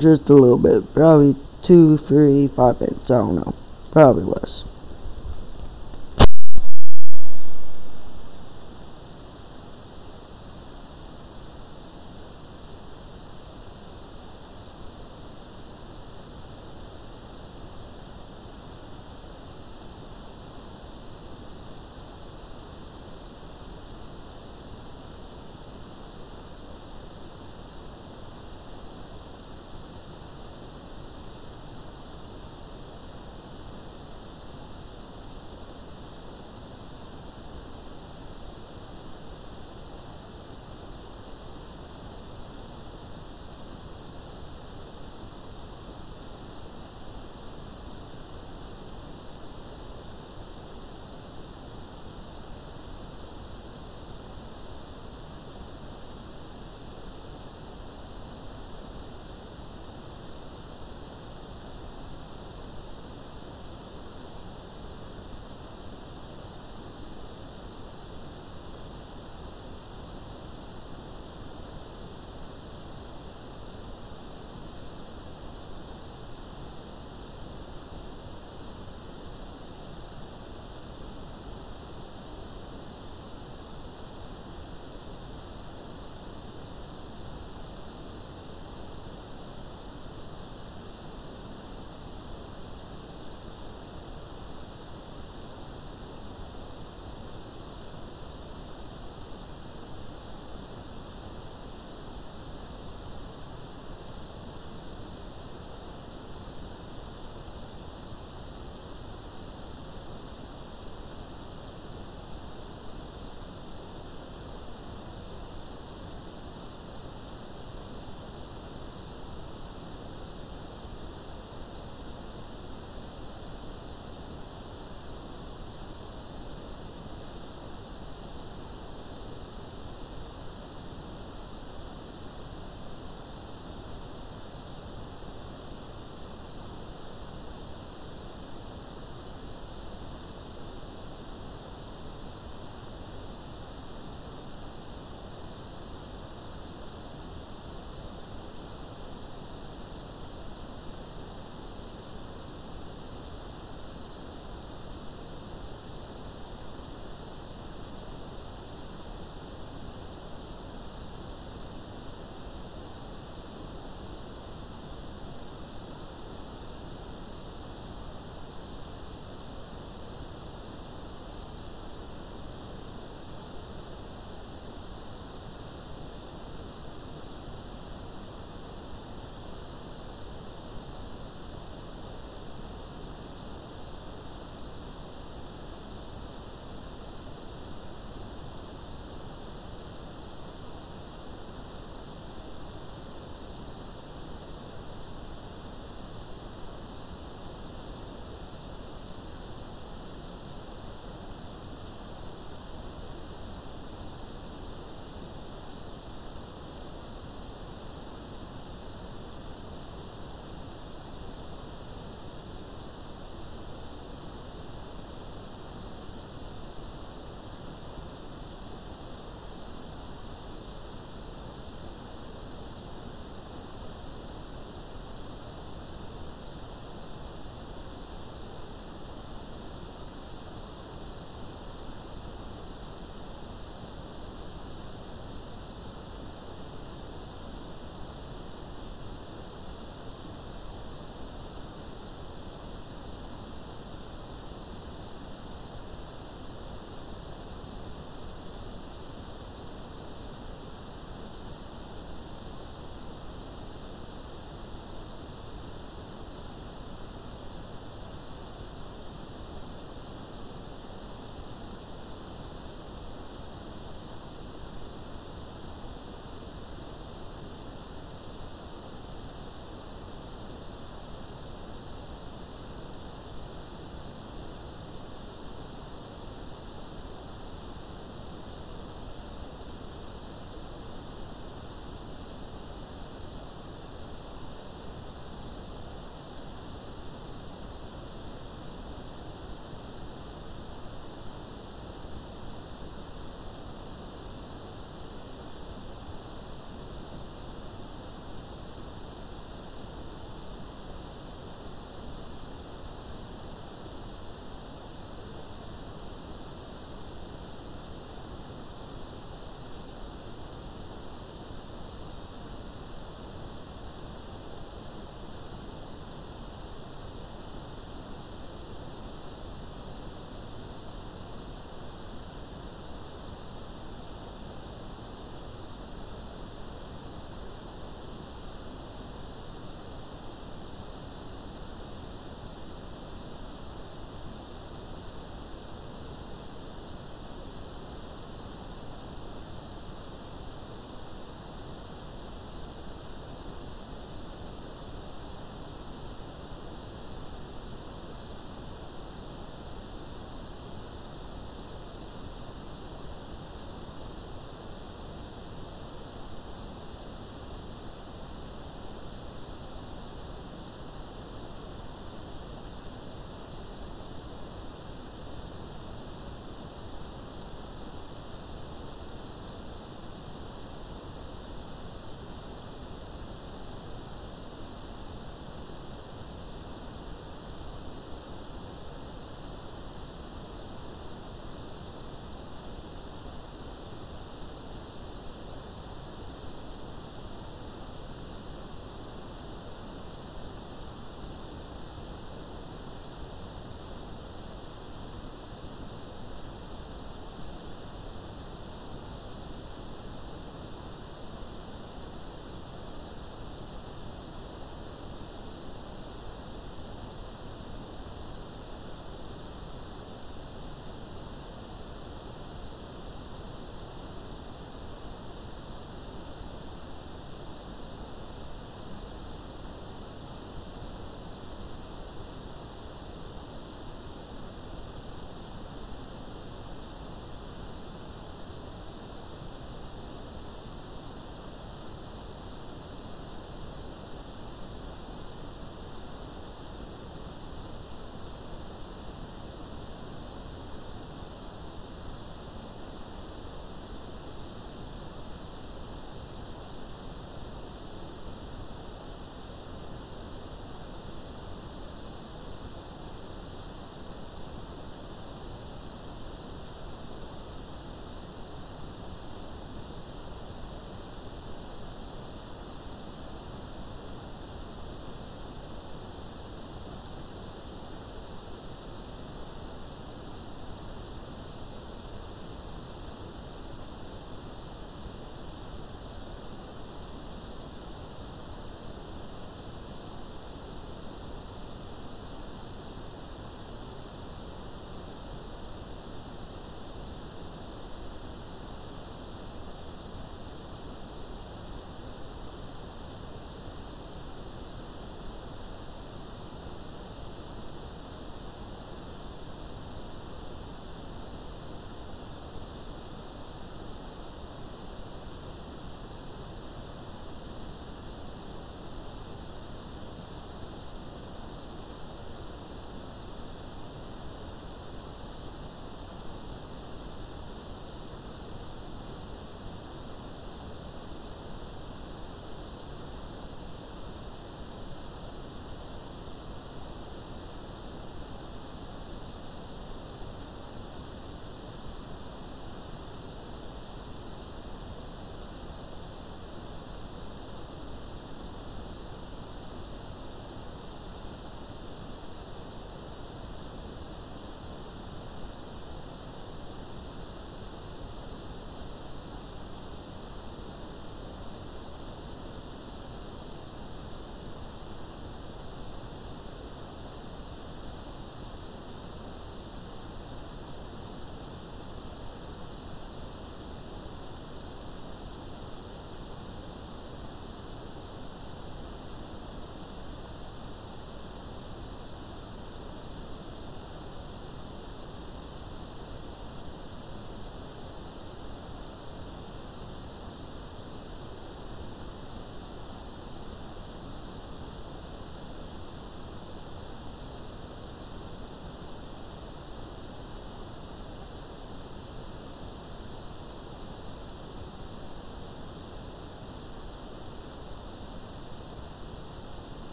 Just a little bit. Probably 2, 3, 5 minutes. I don't know. Probably less.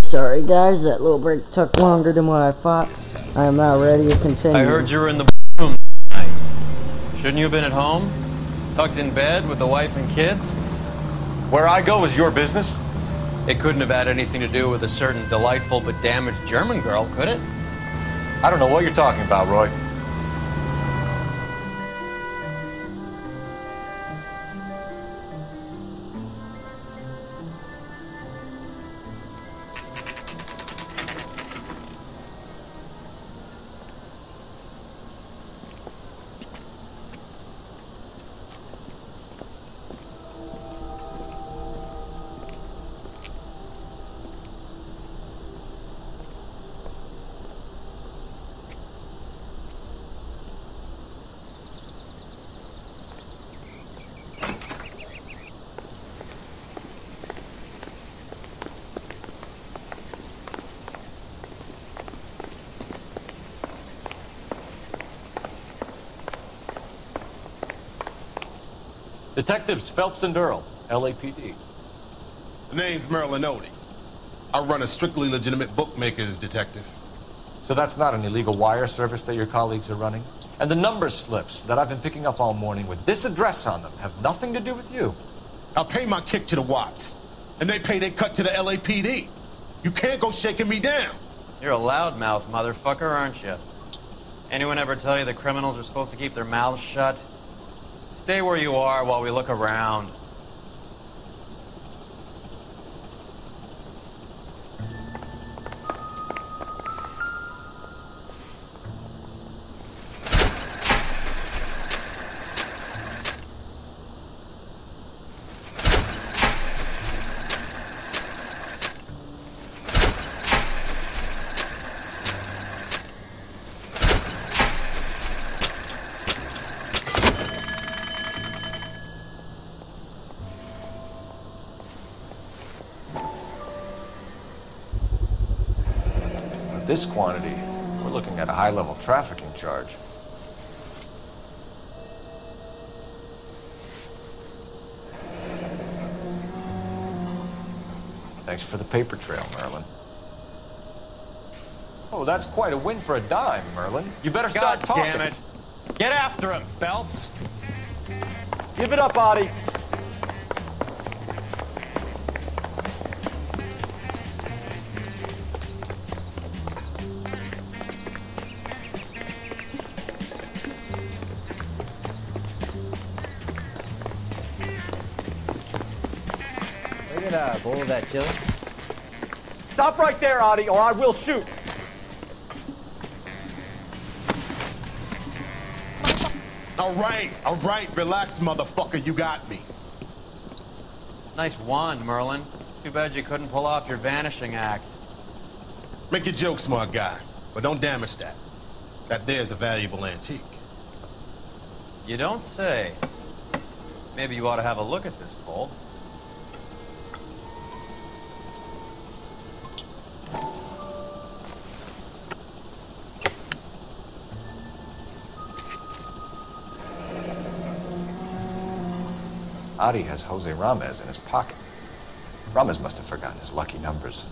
Sorry guys, that little break took longer than what I thought. I am now ready to continue. I heard you were in the room tonight. Shouldn't you have been at home? Tucked in bed with the wife and kids? Where I go is your business? It couldn't have had anything to do with a certain delightful but damaged German girl, could it? I don't know what you're talking about, Roy. Detectives Phelps and Earl, LAPD. The name's Merlin Odie. I run a strictly legitimate bookmaker's detective. So that's not an illegal wire service that your colleagues are running? And the number slips that I've been picking up all morning with this address on them have nothing to do with you. I pay my kick to the Watts, and they pay their cut to the LAPD. You can't go shaking me down. You're a loudmouth motherfucker, aren't you? Anyone ever tell you that criminals are supposed to keep their mouths shut? Stay where you are while we look around. This quantity, we're looking at a high-level trafficking charge. Thanks for the paper trail, Merlin. Oh, that's quite a win for a dime, Merlin. You better start talking. God damn it. Get after him, Phelps. Give it up, Audie. A bowl of that chili? Stop right there, Audie, or I will shoot. All right, relax, motherfucker, you got me. Nice wand, Merlin. Too bad you couldn't pull off your vanishing act. Make your joke, smart guy, but don't damage that. That there's a valuable antique. You don't say. Maybe you ought to have a look at this, Cole. Adi has Jose Ramez in his pocket. Ramez must have forgotten his lucky numbers.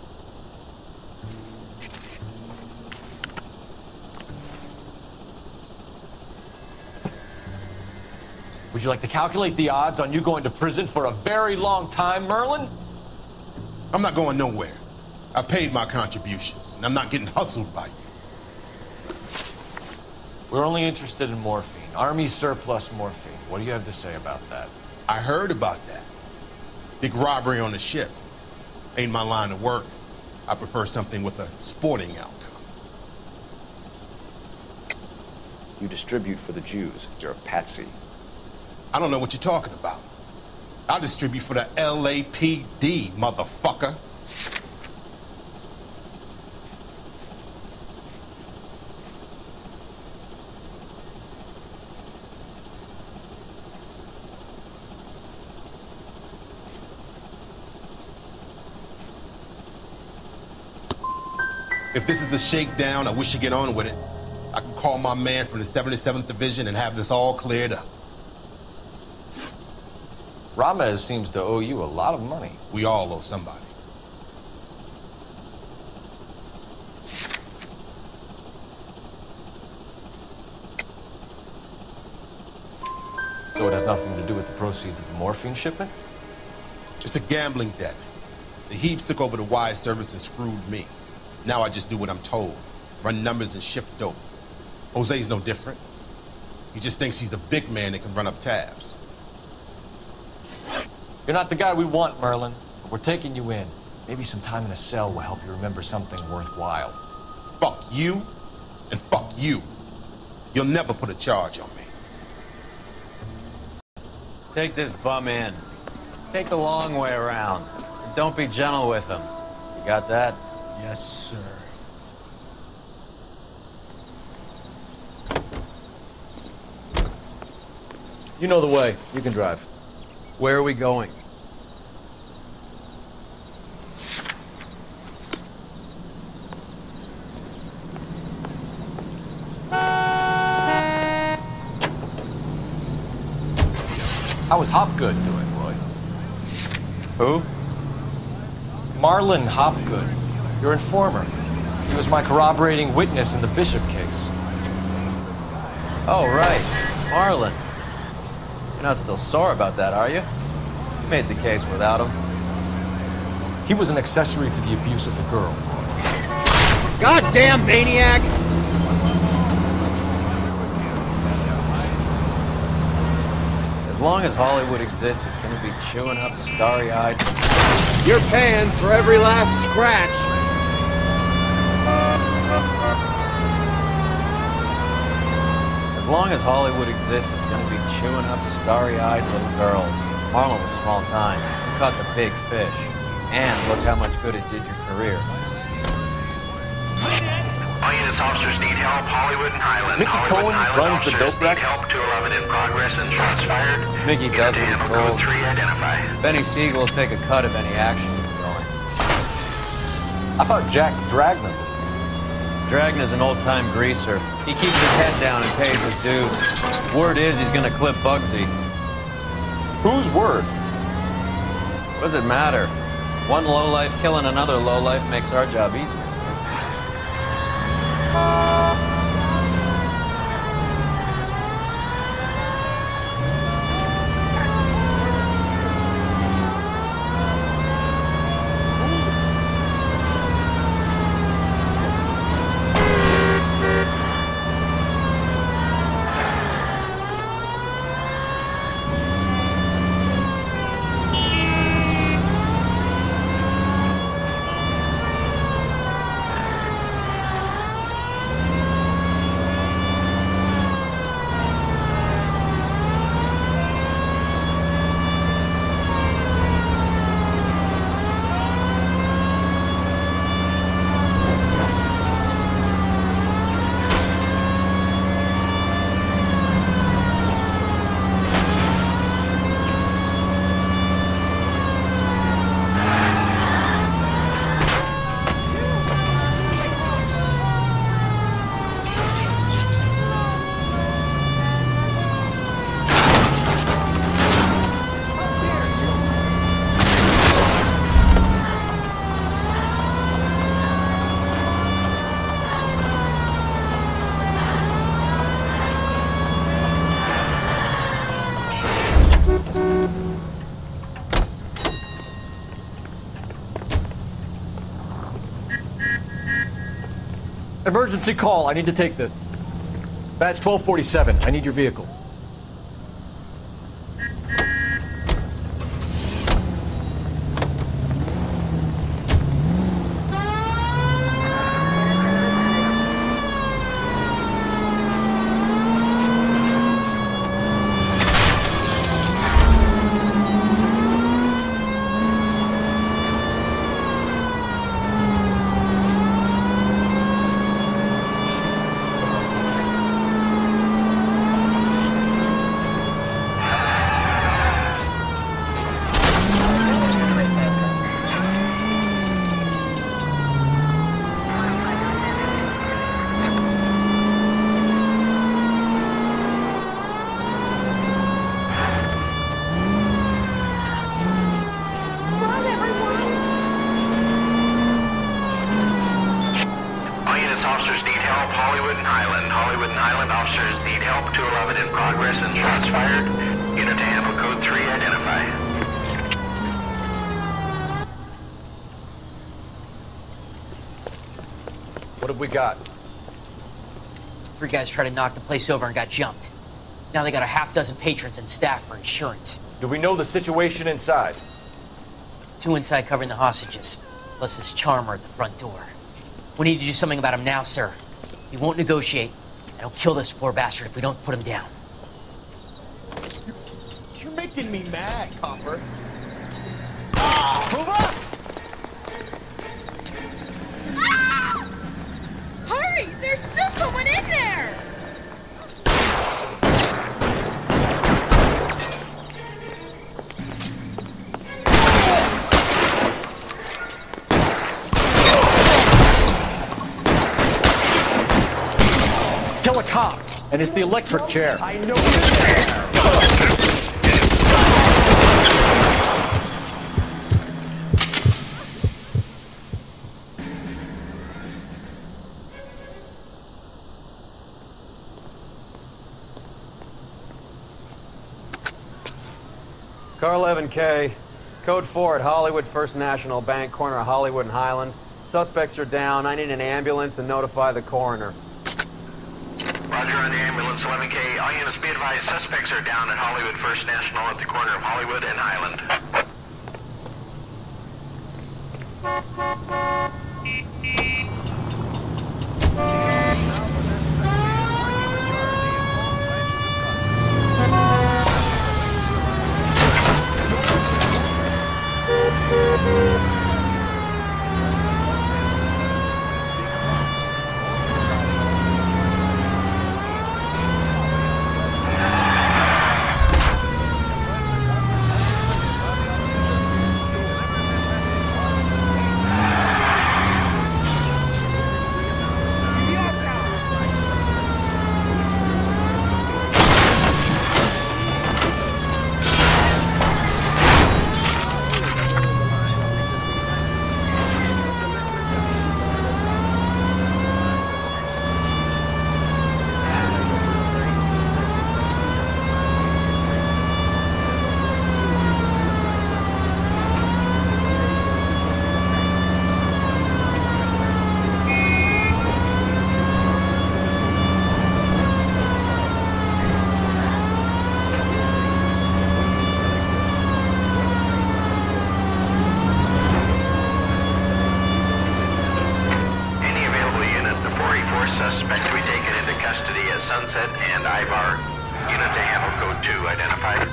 Would you like to calculate the odds on you going to prison for a very long time, Merlin? I'm not going nowhere. I've paid my contributions, and I'm not getting hustled by you. We're only interested in morphine. Army surplus morphine. What do you have to say about that? I heard about that. Big robbery on the ship. Ain't my line of work. I prefer something with a sporting outcome. You distribute for the Jews. You're a patsy. I don't know what you're talking about. I distribute for the LAPD, motherfucker. If this is a shakedown, I wish you get on with it. I can call my man from the 77th Division and have this all cleared up. Ramez seems to owe you a lot of money. We all owe somebody. So it has nothing to do with the proceeds of the morphine shipment? It's a gambling debt. The Heaps took over the wire service and screwed me. Now I just do what I'm told. Run numbers and shift dope. Jose's no different. He just thinks he's a big man that can run up tabs. You're not the guy we want, Merlin. But we're taking you in. Maybe some time in a cell will help you remember something worthwhile. Fuck you, and fuck you. You'll never put a charge on me. Take this bum in. Take the long way around. And don't be gentle with him. You got that? Yes, sir. You know the way. You can drive. Where are we going? How was Hopgood doing, Roy? Who? Marlon Hopgood, your informer. He was my corroborating witness in the Bishop case. Oh, right. Marlon. You're not still sore about that, are you? You made the case without him. He was an accessory to the abuse of the girl. Goddamn maniac! As long as Hollywood exists, it's gonna be chewing up starry-eyed. You're paying for every last scratch. As long as Hollywood exists, it's gonna be chewing up starry-eyed little girls. Marlon was small time. You caught the big fish. And look how much good it did your career. All units, officers need help. Hollywood and Highland. Mickey Cohen runs the dope racket. Help 211 in progress and shots fired. Mickey does what he's told. 3 identify. Benny Siegel will take a cut of any action you're going. I thought Jack Dragna was Dragna's an old-time greaser. He keeps his head down and pays his dues. Word is he's gonna clip Bugsy. Whose word? What does it matter? One lowlife killing another lowlife makes our job easier. Emergency call. I need to take this. Badge 1247. I need your vehicle. Hollywood and Highland officers need help. 211 in progress and shots fired. unit to handle code 3, identify. What have we got? 3 guys tried to knock the place over and got jumped. Now they got a half dozen patrons and staff for insurance. Do we know the situation inside? 2 inside covering the hostages, plus this charmer at the front door. We need to do something about him now, sir. He won't negotiate, and he'll kill this poor bastard if we don't put him down. You're making me mad, Copper. Move up! Ah! Hurry! There's still someone in there! Kill a cop, and it's the electric chair. I know it's there. Car 11K, code 4 at Hollywood First National Bank, corner of Hollywood and Highland. Suspects are down. I need an ambulance and notify the coroner. Roger on the ambulance, 11K. All units be advised, suspects are down at Hollywood First National at the corner of Hollywood and Highland. Suspect to be taken into custody at Sunset and Ivar. Unit to handle code 2 identified.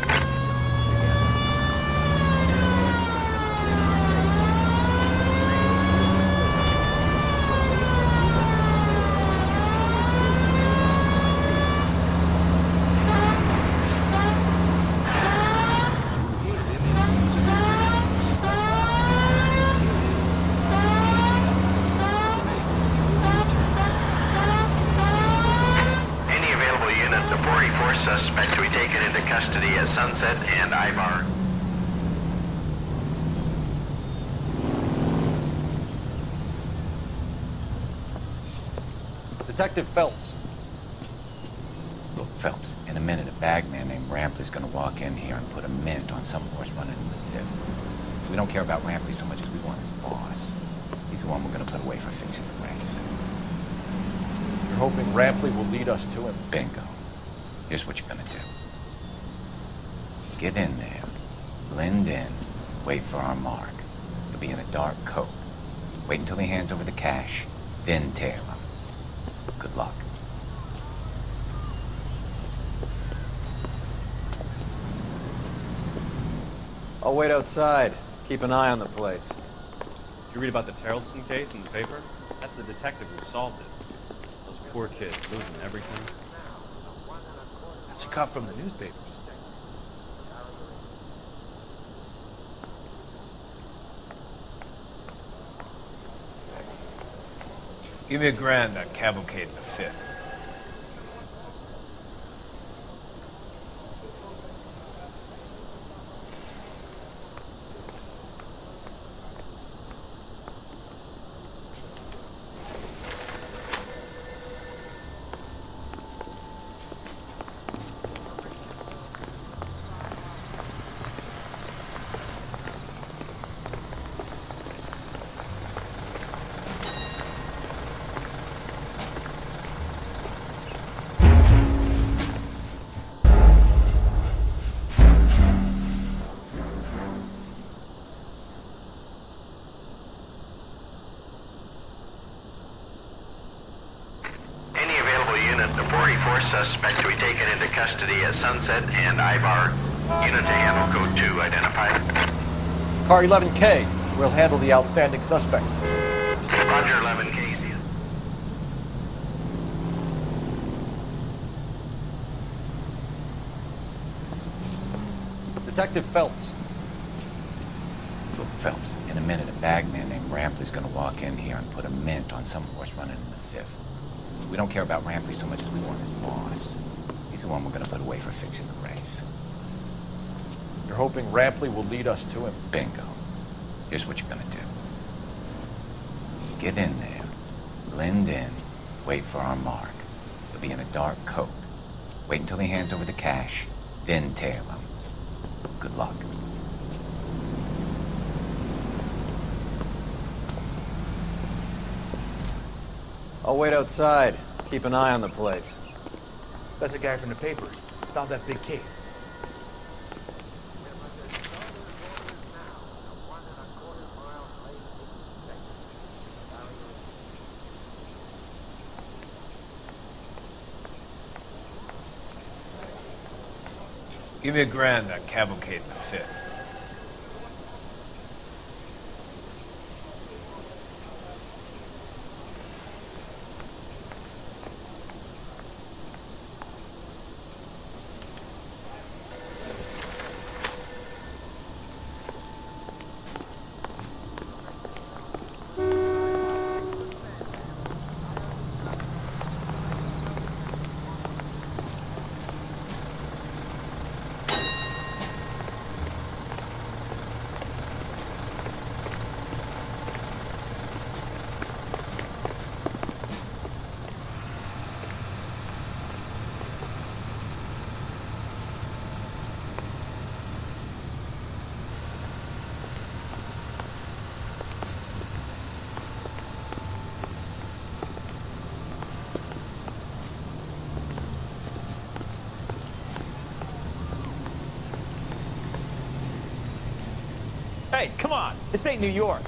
Suspect to be taken into custody at Sunset and Ivar. Detective Phelps. Look, Phelps, in a minute a bagman named Rampley's gonna walk in here and put a mint on some horse running in the Fifth. We don't care about Rampley so much as we want his boss. He's the one we're gonna put away for fixing the race. You're hoping Rampley will lead us to him? Bingo. Here's what you're gonna do. Get in there, blend in, wait for our mark. You'll be in a dark coat. Wait until he hands over the cash, then tail him. Good luck. I'll wait outside. Keep an eye on the place. Did you read about the Terrellson case in the paper? That's the detective who solved it. Those poor kids losing everything. That's a cut from the newspapers. Give me $1,000 on Cavalcade in the Fifth. suspect to be taken into custody at Sunset and Ivar. Unit to handle code 2 identified. Car 11K, we'll handle the outstanding suspect. Roger, 11K. Detective Phelps. Look, Phelps, in a minute, a bagman named Rampley's gonna walk in here and put a mint on some horse running in the 5th. We don't care about Rampley so much as we want his boss. He's the one we're gonna put away for fixing the race. You're hoping Rampley will lead us to him? Bingo. Here's what you're gonna do. Get in there, blend in, wait for our mark. He'll be in a dark coat. Wait until he hands over the cash, then tail him. Good luck. I'll wait outside. Keep an eye on the place. That's the guy from the papers. Solved that big case. Give me $1,000 that cavalcade in the 5th. Hey, come on. This ain't New York.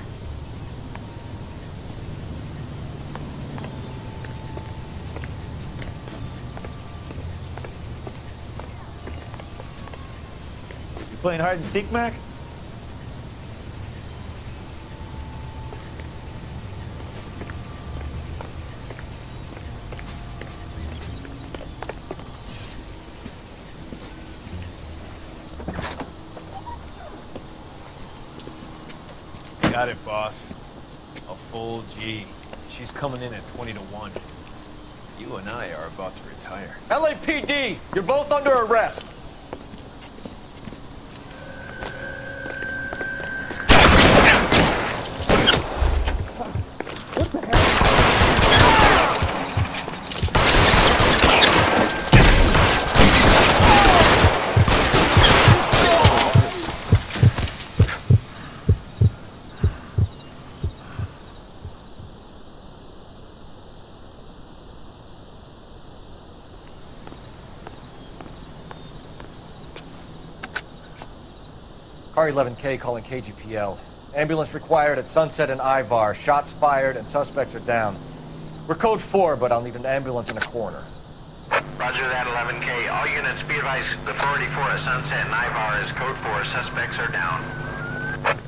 You playing hide and seek, Mac? Got it, boss. A full G. She's coming in at 20 to 1. You and I are about to retire. LAPD, you're both under arrest. Car 11K calling KGPL. Ambulance required at Sunset and Ivar. Shots fired and suspects are down. We're code 4, but I'll need an ambulance in a corner. Roger that, 11K. All units be advised, the 484 at Sunset and Ivar is code 4. Suspects are down.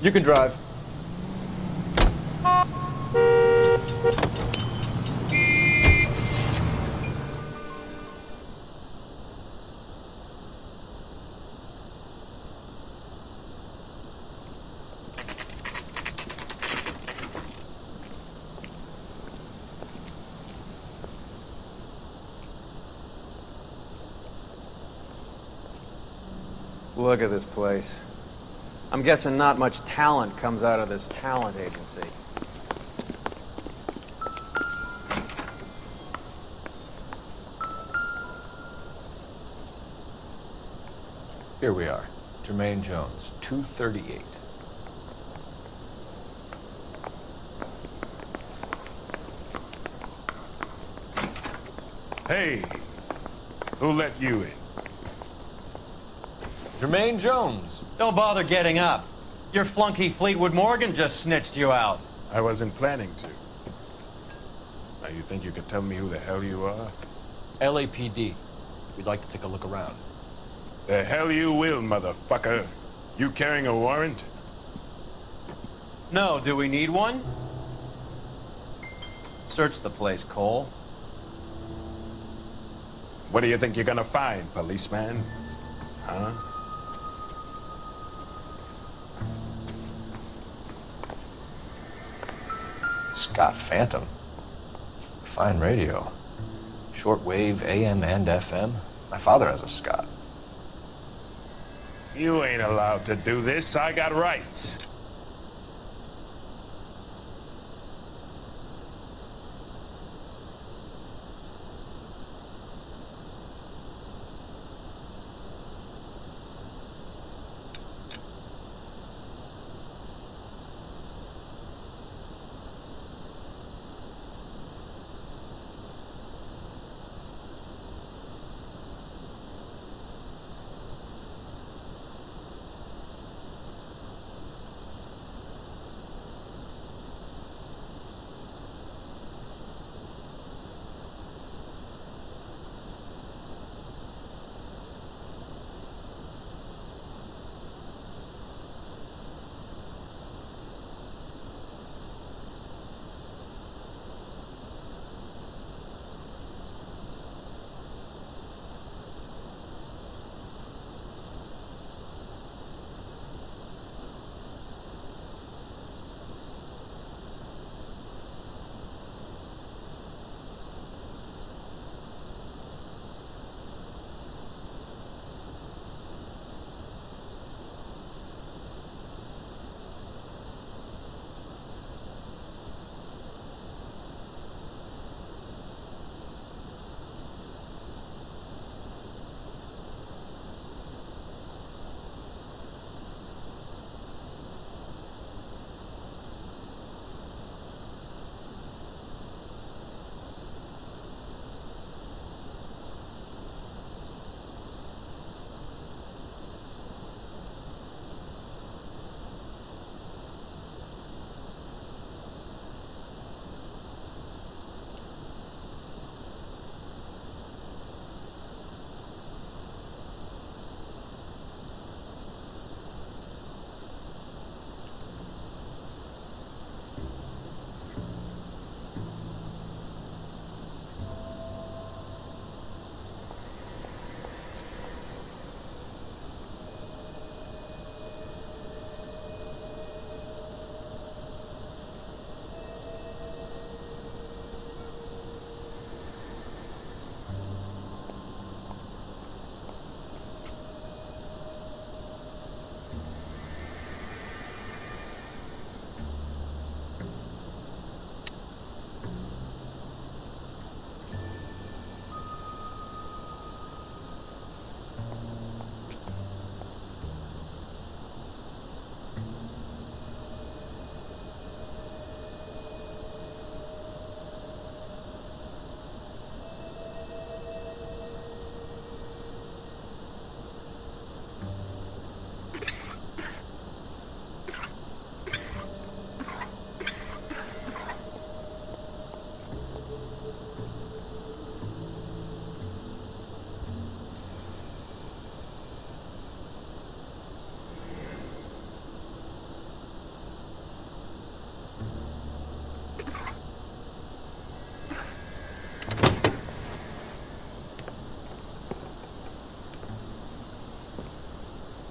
You can drive. Look at this place. I'm guessing not much talent comes out of this talent agency. Here we are. Jermaine Jones, 238. Hey, who let you in? Jermaine Jones. Don't bother getting up. Your flunky Fleetwood Morgan just snitched you out. I wasn't planning to. Now you think you could tell me who the hell you are? LAPD. We'd like to take a look around. The hell you will, motherfucker. You carrying a warrant? No, do we need one? Search the place, Cole. What do you think you're gonna find, policeman? Huh? Scott Phantom. Fine radio. Shortwave, AM and FM. My father has a Scott. You ain't allowed to do this. I got rights.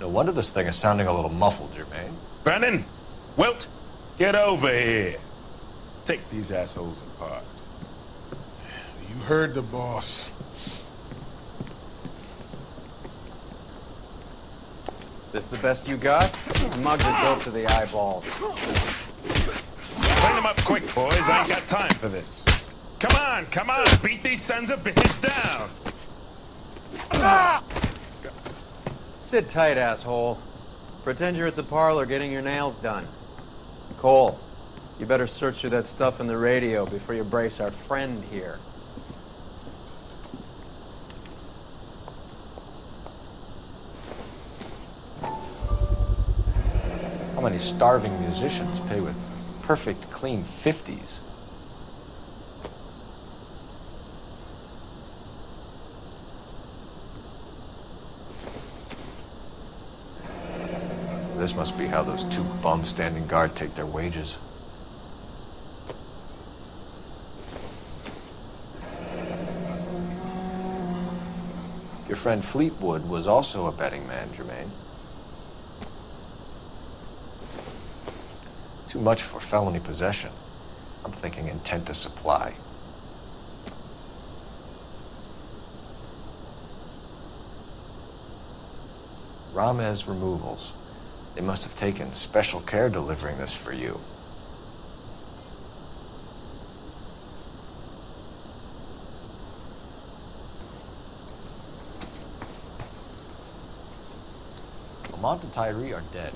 No wonder this thing is sounding a little muffled, Jermaine. Brennan! Wilt! Get over here! Take these assholes apart. You heard the boss. Is this the best you got? These mugs are built to the eyeballs. Clean them up quick, boys. I ain't got time for this. Come on! Beat these sons of bitches down! Sit tight, asshole. Pretend you're at the parlor getting your nails done. Cole, you better search through that stuff in the radio before you brace our friend here. How many starving musicians pay with perfect, clean 50s? This must be how those two bums standing guard take their wages. Your friend Fleetwood was also a betting man, Jermaine. Too much for felony possession. I'm thinking intent to supply. Ramez Removals. They must have taken special care delivering this for you. Lamont and Tyree are dead.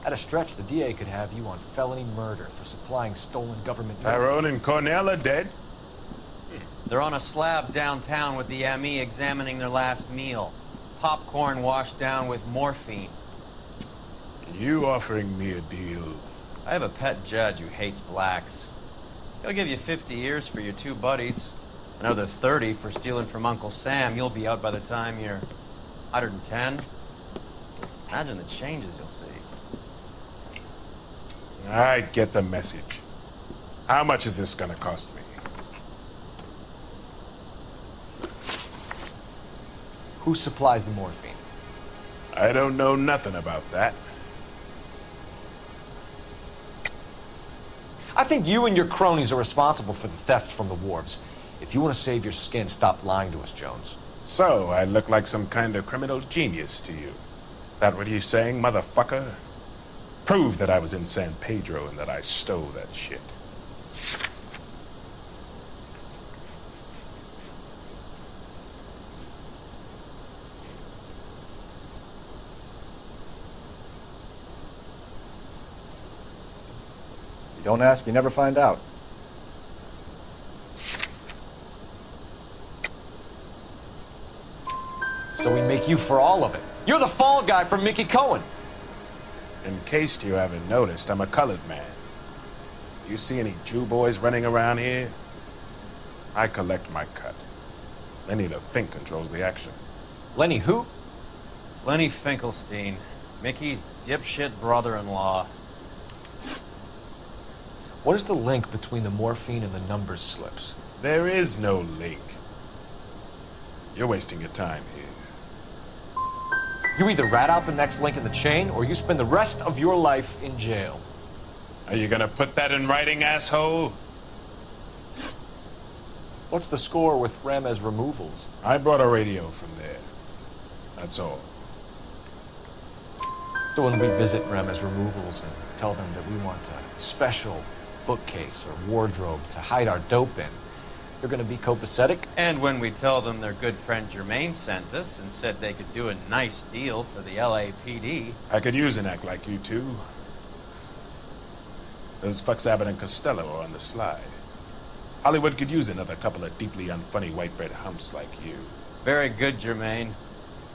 At a stretch, the DA could have you on felony murder for supplying stolen government... Tyrone and Cornell are dead? They're on a slab downtown with the ME examining their last meal. Popcorn washed down with morphine. You offering me a deal? I have a pet judge who hates blacks. He'll give you 50 years for your two buddies. Another 30 for stealing from Uncle Sam. You'll be out by the time you're 110. Imagine the changes you'll see. I get the message. How much is this gonna cost me? Who supplies the morphine? I don't know nothing about that. I think you and your cronies are responsible for the theft from the wharves. If you want to save your skin, stop lying to us, Jones. So, I look like some kind of criminal genius to you. That what you saying, motherfucker? Prove that I was in San Pedro and that I stole that shit. You don't ask, you never find out. So we make you for all of it. You're the fall guy from Mickey Cohen. In case you haven't noticed, I'm a colored man. You see any Jew boys running around here? I collect my cut. Lenny the Fink controls the action. Lenny who? Lenny Finkelstein, Mickey's dipshit brother-in-law. What is the link between the morphine and the numbers slips? There is no link. You're wasting your time here. You either rat out the next link in the chain, or you spend the rest of your life in jail. Are you gonna put that in writing, asshole? What's the score with Ramez Removals? I brought a radio from there. That's all. So when we visit Ramez Removals and tell them that we want a special bookcase or wardrobe to hide our dope in, they're gonna be copacetic? And when we tell them their good friend Jermaine sent us and said they could do a nice deal for the LAPD. I could use an act like you two. Those fucks Abbott and Costello are on the slide. Hollywood could use another couple of deeply unfunny white bread humps like you. Very good, Jermaine.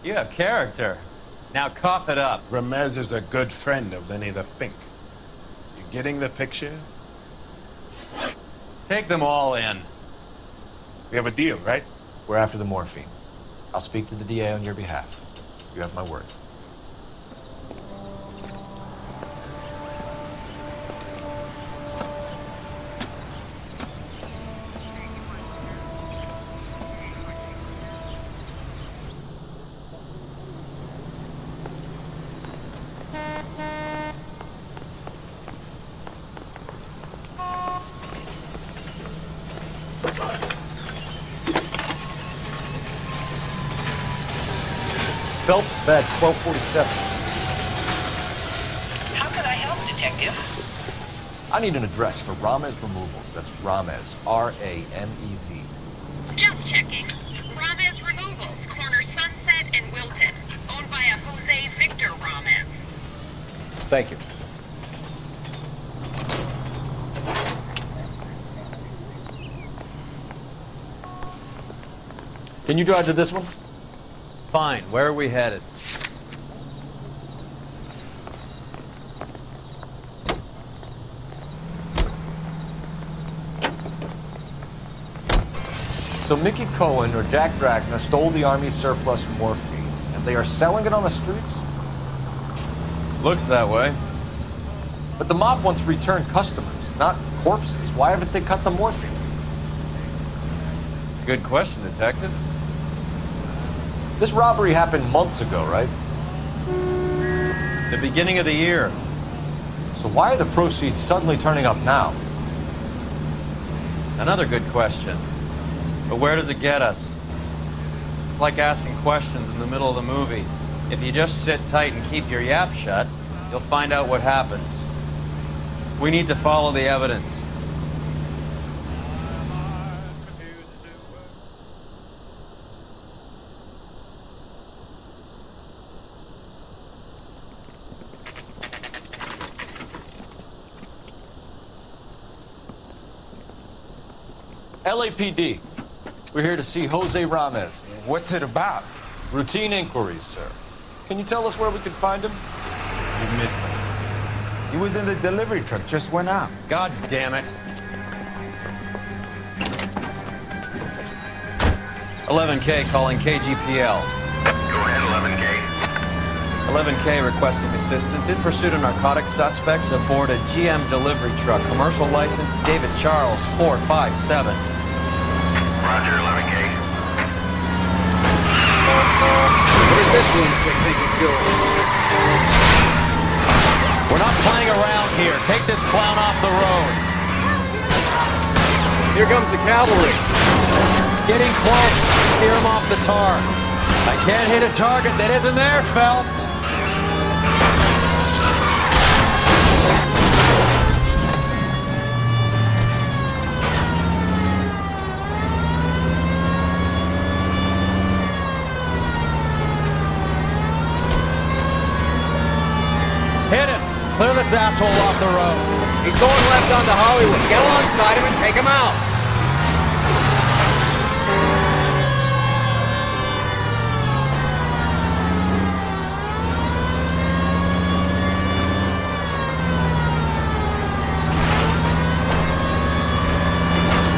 You have character. Now cough it up. Ramez is a good friend of Lenny the Fink. You getting the picture? Take them all in. We have a deal, right? We're after the morphine. I'll speak to the DA on your behalf. You have my word. Phelps, badge 1247. How can I help, Detective? I need an address for Ramez Removals. That's Ramez, R-A-M-E-Z. Just checking. Ramez Removals, corner Sunset and Wilton. Owned by a Jose Victor Ramez. Thank you. Can you drive to this one? Fine. Where are we headed? So Mickey Cohen or Jack Drachna stole the Army surplus morphine, and they are selling it on the streets? Looks that way. But the mob wants returned customers, not corpses. Why haven't they cut the morphine? Good question, Detective. This robbery happened months ago, right? The beginning of the year. So why are the proceeds suddenly turning up now? Another good question. But where does it get us? It's like asking questions in the middle of the movie. If you just sit tight and keep your yap shut, you'll find out what happens. We need to follow the evidence. LAPD. We're here to see Jose Ramez. What's it about? Routine inquiries, sir. Can you tell us where we can find him? You missed him. He was in the delivery truck, just went out. God damn it. 11K calling KGPL. Go ahead, 11K. 11K requesting assistance in pursuit of narcotic suspects aboard a GM delivery truck. Commercial license David Charles 457. Roger, 11K. What is this lunatic think he's doing? We're not playing around here. Take this clown off the road. Here comes the cavalry. Getting close. Steer him off the tar. I can't hit a target that isn't there, Phelps. Hit him! Clear this asshole off the road. He's going left onto Hollywood. Get alongside him and take him out.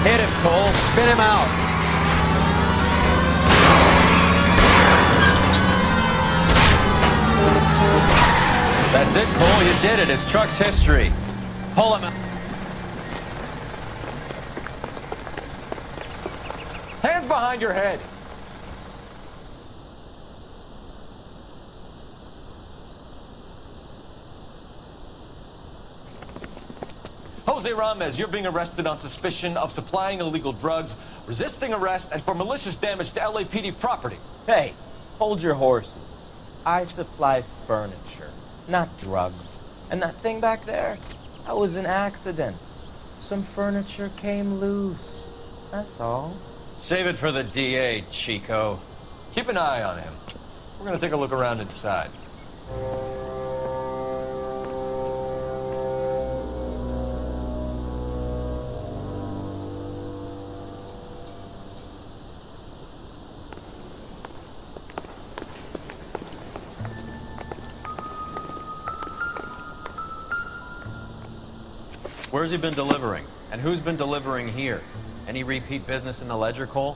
Hit him, Cole. Spin him out. That's it, Cole. You did it. His truck's history. Pull him out. Hands behind your head. Jose Ramez, you're being arrested on suspicion of supplying illegal drugs, resisting arrest, and for malicious damage to LAPD property. Hey, hold your horses. I supply furniture, not drugs. And that thing back there, that was an accident. Some furniture came loose. That's all. Save it for the DA, Chico. Keep an eye on him. We're gonna take a look around inside. Where's he been delivering? And who's been delivering here? Any repeat business in the ledger, Cole?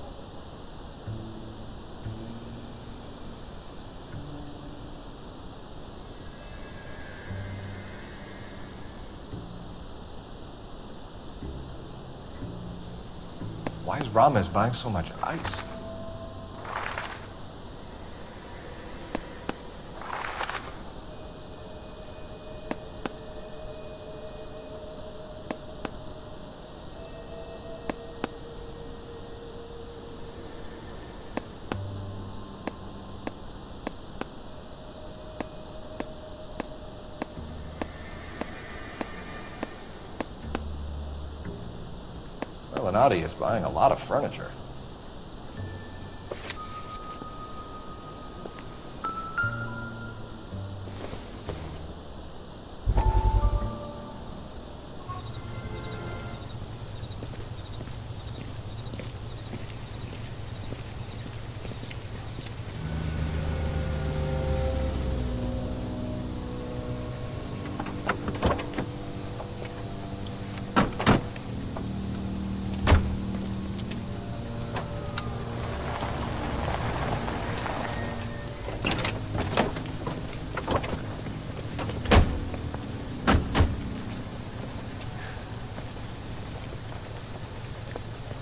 Why is Ramez buying so much ice? Nadia is buying a lot of furniture.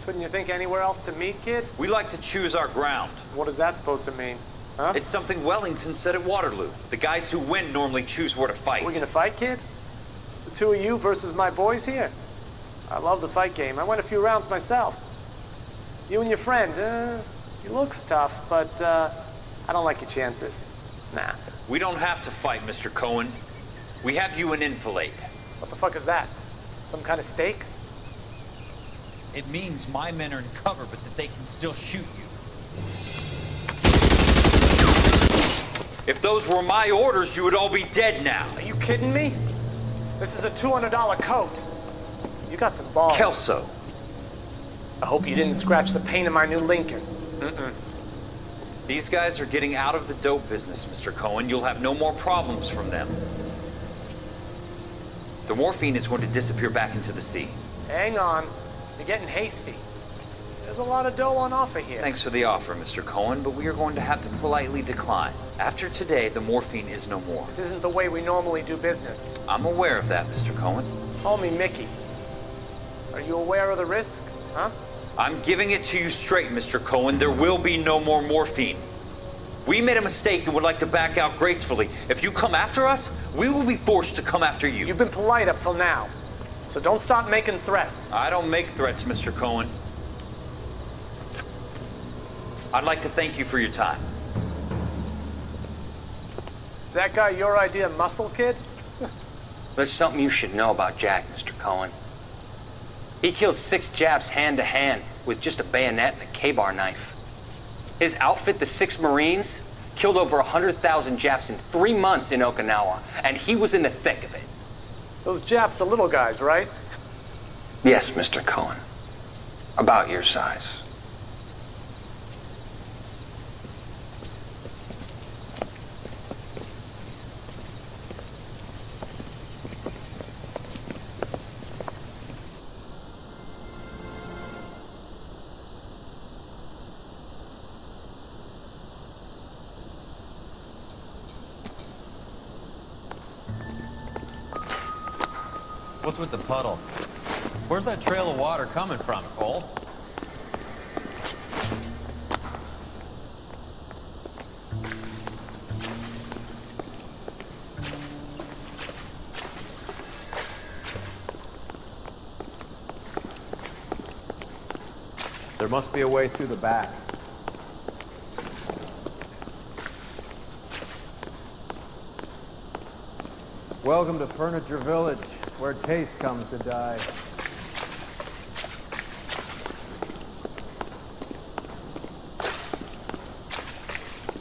Couldn't you think anywhere else to meet, kid? We like to choose our ground. What is that supposed to mean? Huh? It's something Wellington said at Waterloo. The guys who win normally choose where to fight. We gonna fight, kid? The two of you versus my boys here? I love the fight game. I went a few rounds myself. You and your friend, he looks tough, but I don't like your chances. Nah. We don't have to fight, Mr. Cohen. We have you an enfilade. What the fuck is that? Some kind of steak? It means my men are in cover, but that they can still shoot you. If those were my orders, you would all be dead now. Are you kidding me? This is a $200 coat. You got some balls. Kelso. I hope you didn't scratch the paint of my new Lincoln. Mm-mm. These guys are getting out of the dope business, Mr. Cohen. You'll have no more problems from them. The morphine is going to disappear back into the sea. Hang on. You're getting hasty. There's a lot of dough on offer here. Thanks for the offer, Mr. Cohen, but we are going to have to politely decline. After today, the morphine is no more. This isn't the way we normally do business. I'm aware of that, Mr. Cohen. Call me Mickey. Are you aware of the risk, huh? I'm giving it to you straight, Mr. Cohen. There will be no more morphine. We made a mistake and would like to back out gracefully. If you come after us, we will be forced to come after you. You've been polite up till now, so don't stop making threats. I don't make threats, Mr. Cohen. I'd like to thank you for your time. Is that guy your idea of muscle, kid? There's something you should know about Jack, Mr. Cohen. He killed 6 Japs hand to hand with just a bayonet and a K-bar knife. His outfit, the 6 Marines, killed over 100,000 Japs in 3 months in Okinawa, and he was in the thick of it. Those Japs are little guys, right? Yes, Mr. Cohen. About your size. What's with the puddle? Where's that trail of water coming from, Cole? There must be a way through the back. Welcome to Furniture Village, where taste comes to die.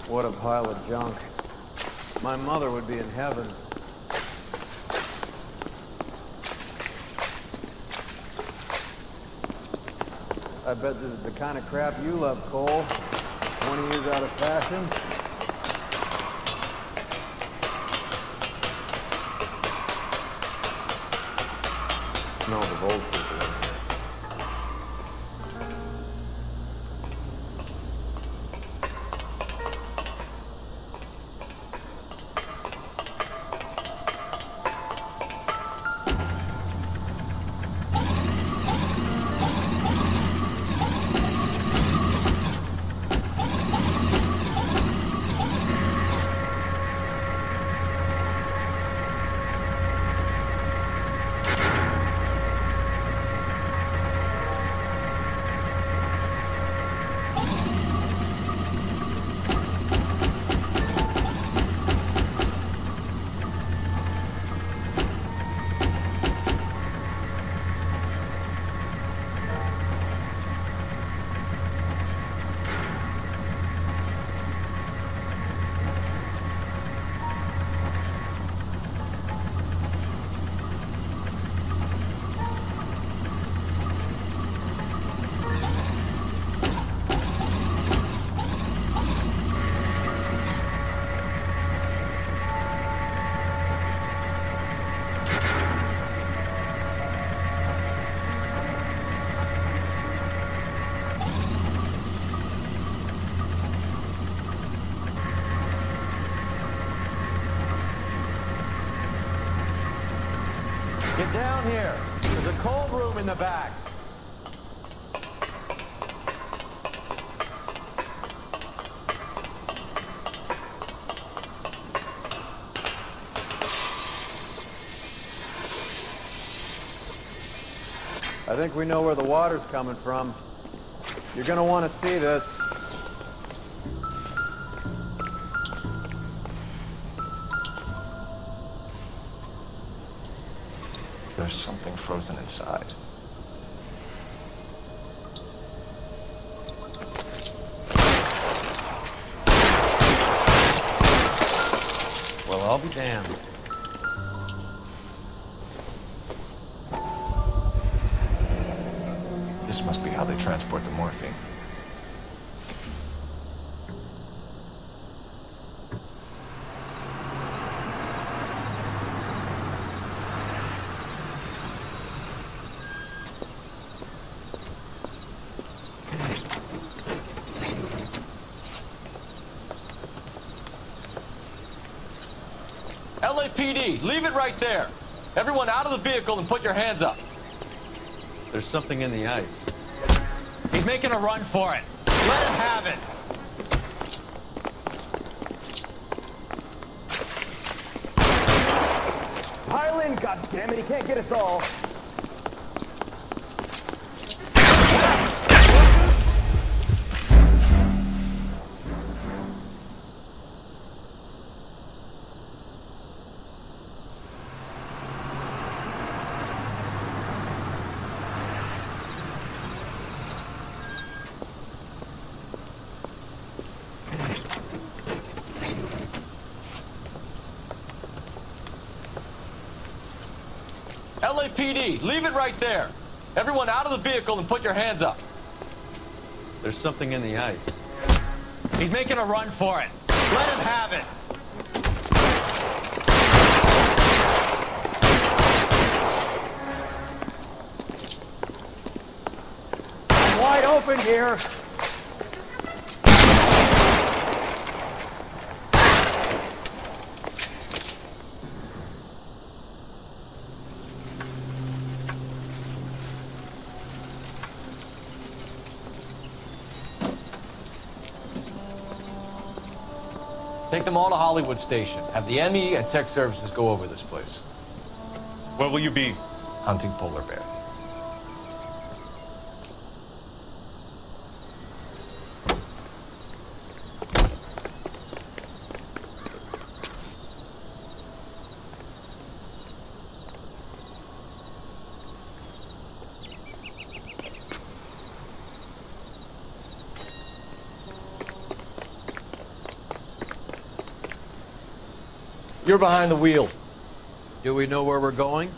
What a pile of junk. My mother would be in heaven. I bet this is the kind of crap you love, Cole. 20 years out of fashion. Smells of old people. Get down here. There's a cold room in the back. I think we know where the water's coming from. You're gonna want to see this. There's something frozen inside. Well, I'll be damned. This must be how they transport the morphine. LAPD, leave it right there. Everyone out of the vehicle and put your hands up. There's something in the ice. He's making a run for it. Let him have it. Pile in, goddammit, he can't get us all. LAPD, leave it right there. Everyone out of the vehicle and put your hands up. There's something in the ice. He's making a run for it. Let him have it. I'm wide open here. Take them all to Hollywood Station. Have the ME and tech services go over this place. Where will you be? Hunting polar bear. You're behind the wheel. Do we know where we're going?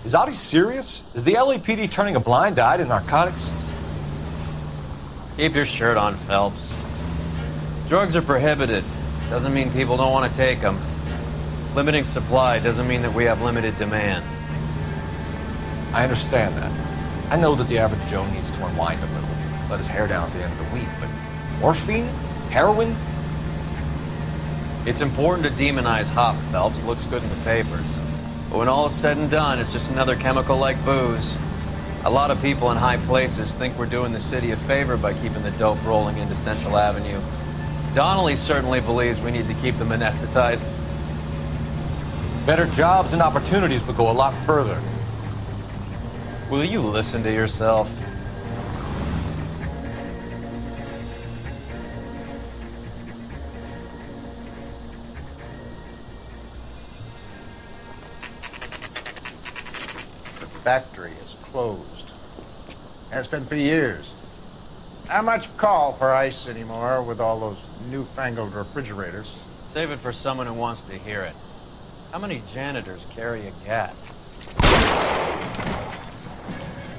Is Audie serious? Is the LAPD turning a blind eye to narcotics? Keep your shirt on, Phelps. Drugs are prohibited. Doesn't mean people don't want to take them. Limiting supply doesn't mean that we have limited demand. I understand that. I know that the average Joe needs to unwind a little, let his hair down at the end of the week, but morphine? Heroin? It's important to demonize hop, Phelps. Looks good in the papers. But when all is said and done, it's just another chemical like booze. A lot of people in high places think we're doing the city a favor by keeping the dope rolling into Central Avenue. Donnelly certainly believes we need to keep them anesthetized. Better jobs and opportunities would go a lot further. Will you listen to yourself? Factory is closed. Has been for years. Not much call for ice anymore with all those newfangled refrigerators. Save it for someone who wants to hear it. How many janitors carry a gat?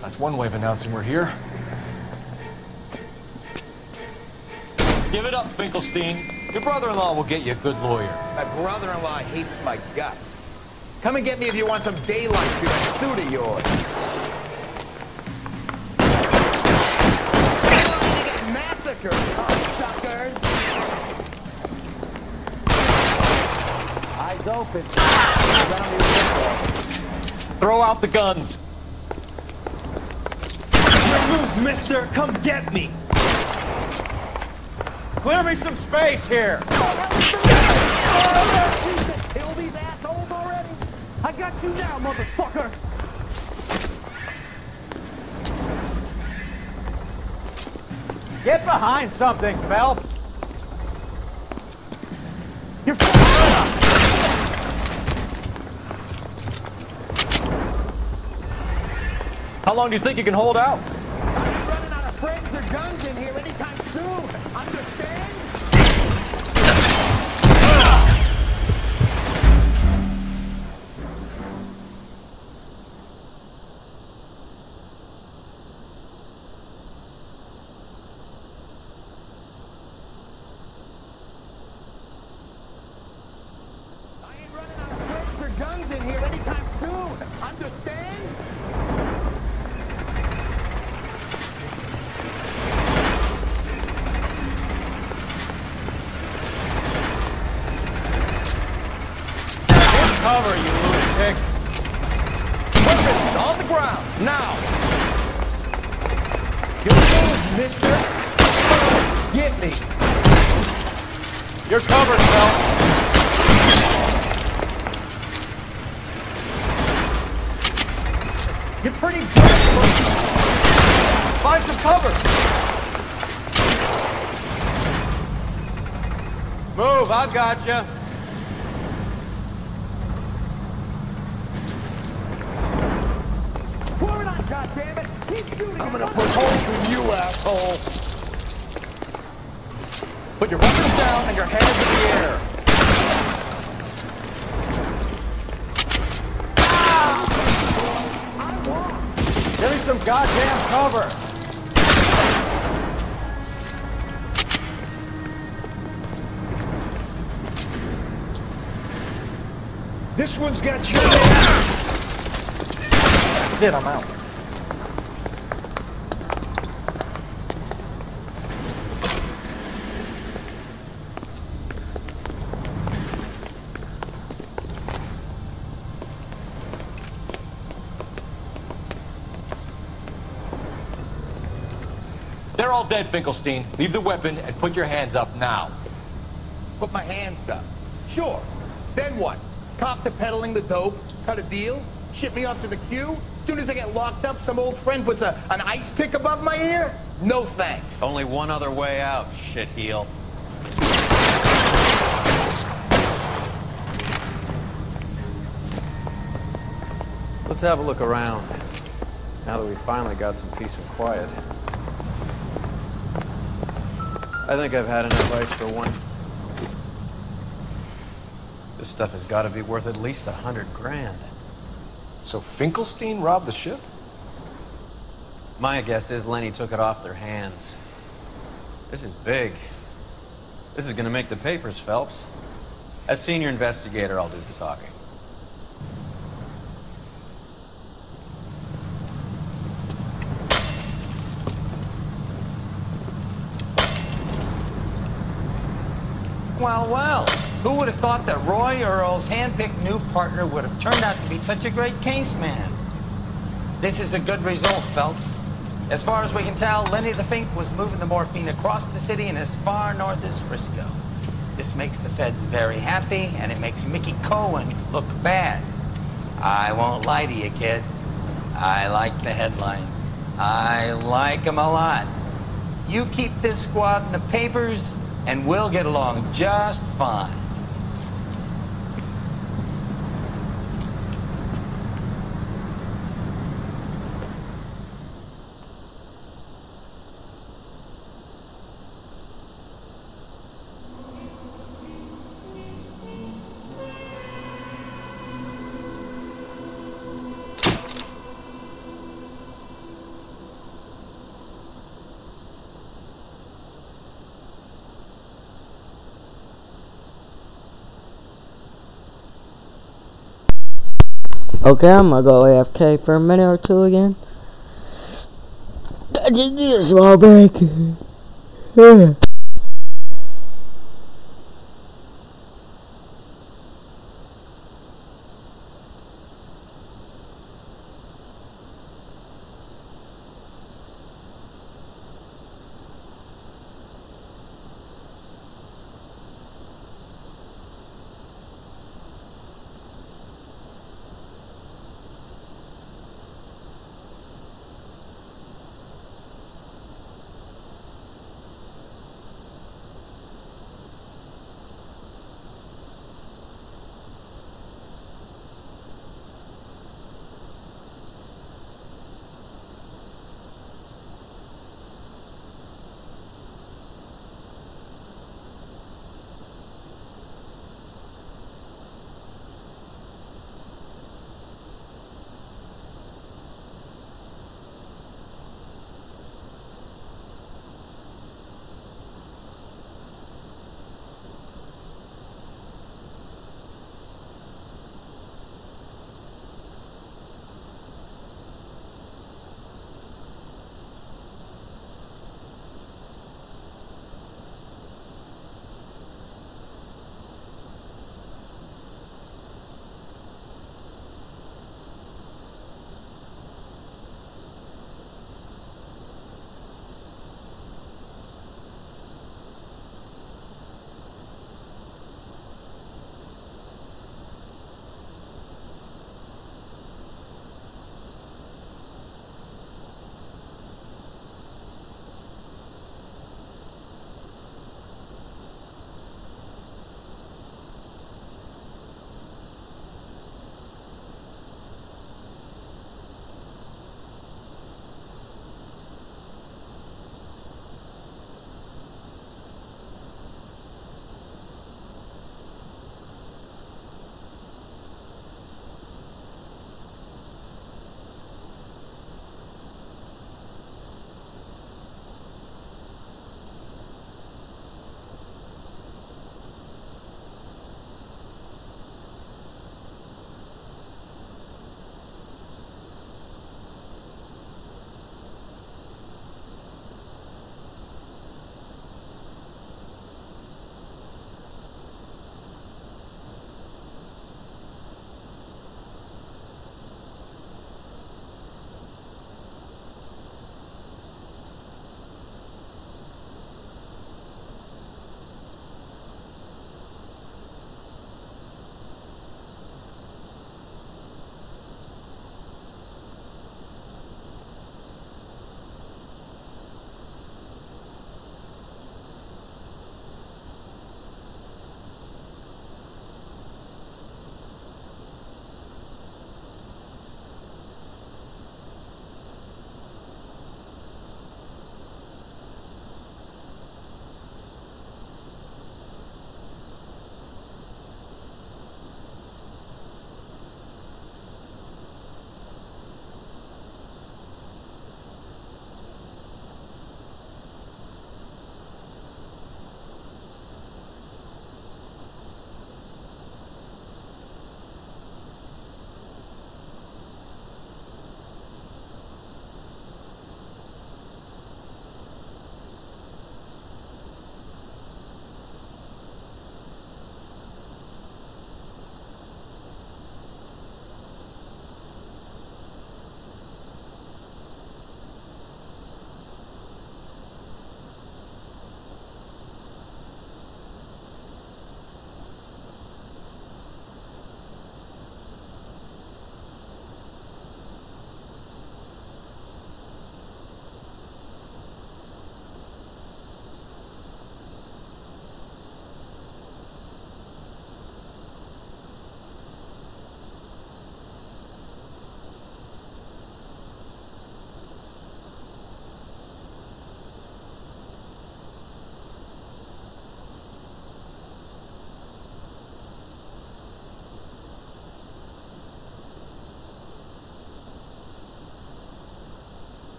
That's one way of announcing we're here. Give it up, Finkelstein. Your brother-in-law will get you a good lawyer. My brother-in-law hates my guts. Come and get me if you want some daylight through that suit of yours. Get massacred, cocksuckers! Eyes open. Throw out the guns. Move, mister! Come get me! Clear me some space here! Kill these assholes already? I got you now, motherfucker! Get behind something, Phelps. You're How long do you think you can hold out? I ain't running out of friends or guns in here anytime soon. Understand? Guns in here anytime soon. Understand? Take cover, you lunatic. Weapons on the ground, now! You'll move, mister! Get me! You're covered, Phelps. You're pretty good. Find some cover! Move, I've got you. Pour it on, goddammit! Keep shooting! I'm gonna put holes in you, asshole! Put your weapons down and your hands in the air. Give me some goddamn cover. This one's got your ass! That's it, I'm out. They're all dead, Finkelstein. Leave the weapon and put your hands up now. Put my hands up. Sure. Then what? Cop to peddling the dope? Cut a deal? Ship me off to the queue? As soon as I get locked up, some old friend puts an ice pick above my ear? No thanks. Only one other way out, shitheel. Let's have a look around, now that we finally got some peace and quiet. I think I've had enough ice for one. This stuff has got to be worth at least 100 grand. So Finkelstein robbed the ship? My guess is Lenny took it off their hands. This is big. This is gonna make the papers, Phelps. As senior investigator, I'll do the talking. Well, well, who would have thought that Roy Earl's hand-picked new partner would have turned out to be such a great case man? This is a good result, Phelps. As far as we can tell, Lenny the Fink was moving the morphine across the city and as far north as Frisco. This makes the feds very happy, and it makes Mickey Cohen look bad. I won't lie to you, kid. I like the headlines. I like them a lot. You keep this squad in the papers, and we'll get along just fine. Okay, I'm gonna go AFK for a minute or two again. I just need a small break.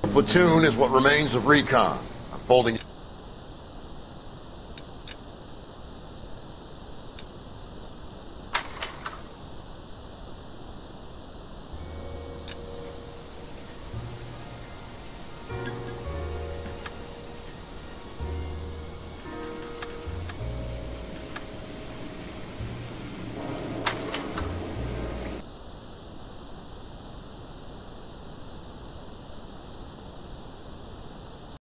Platoon is what remains of recon. I'm folding...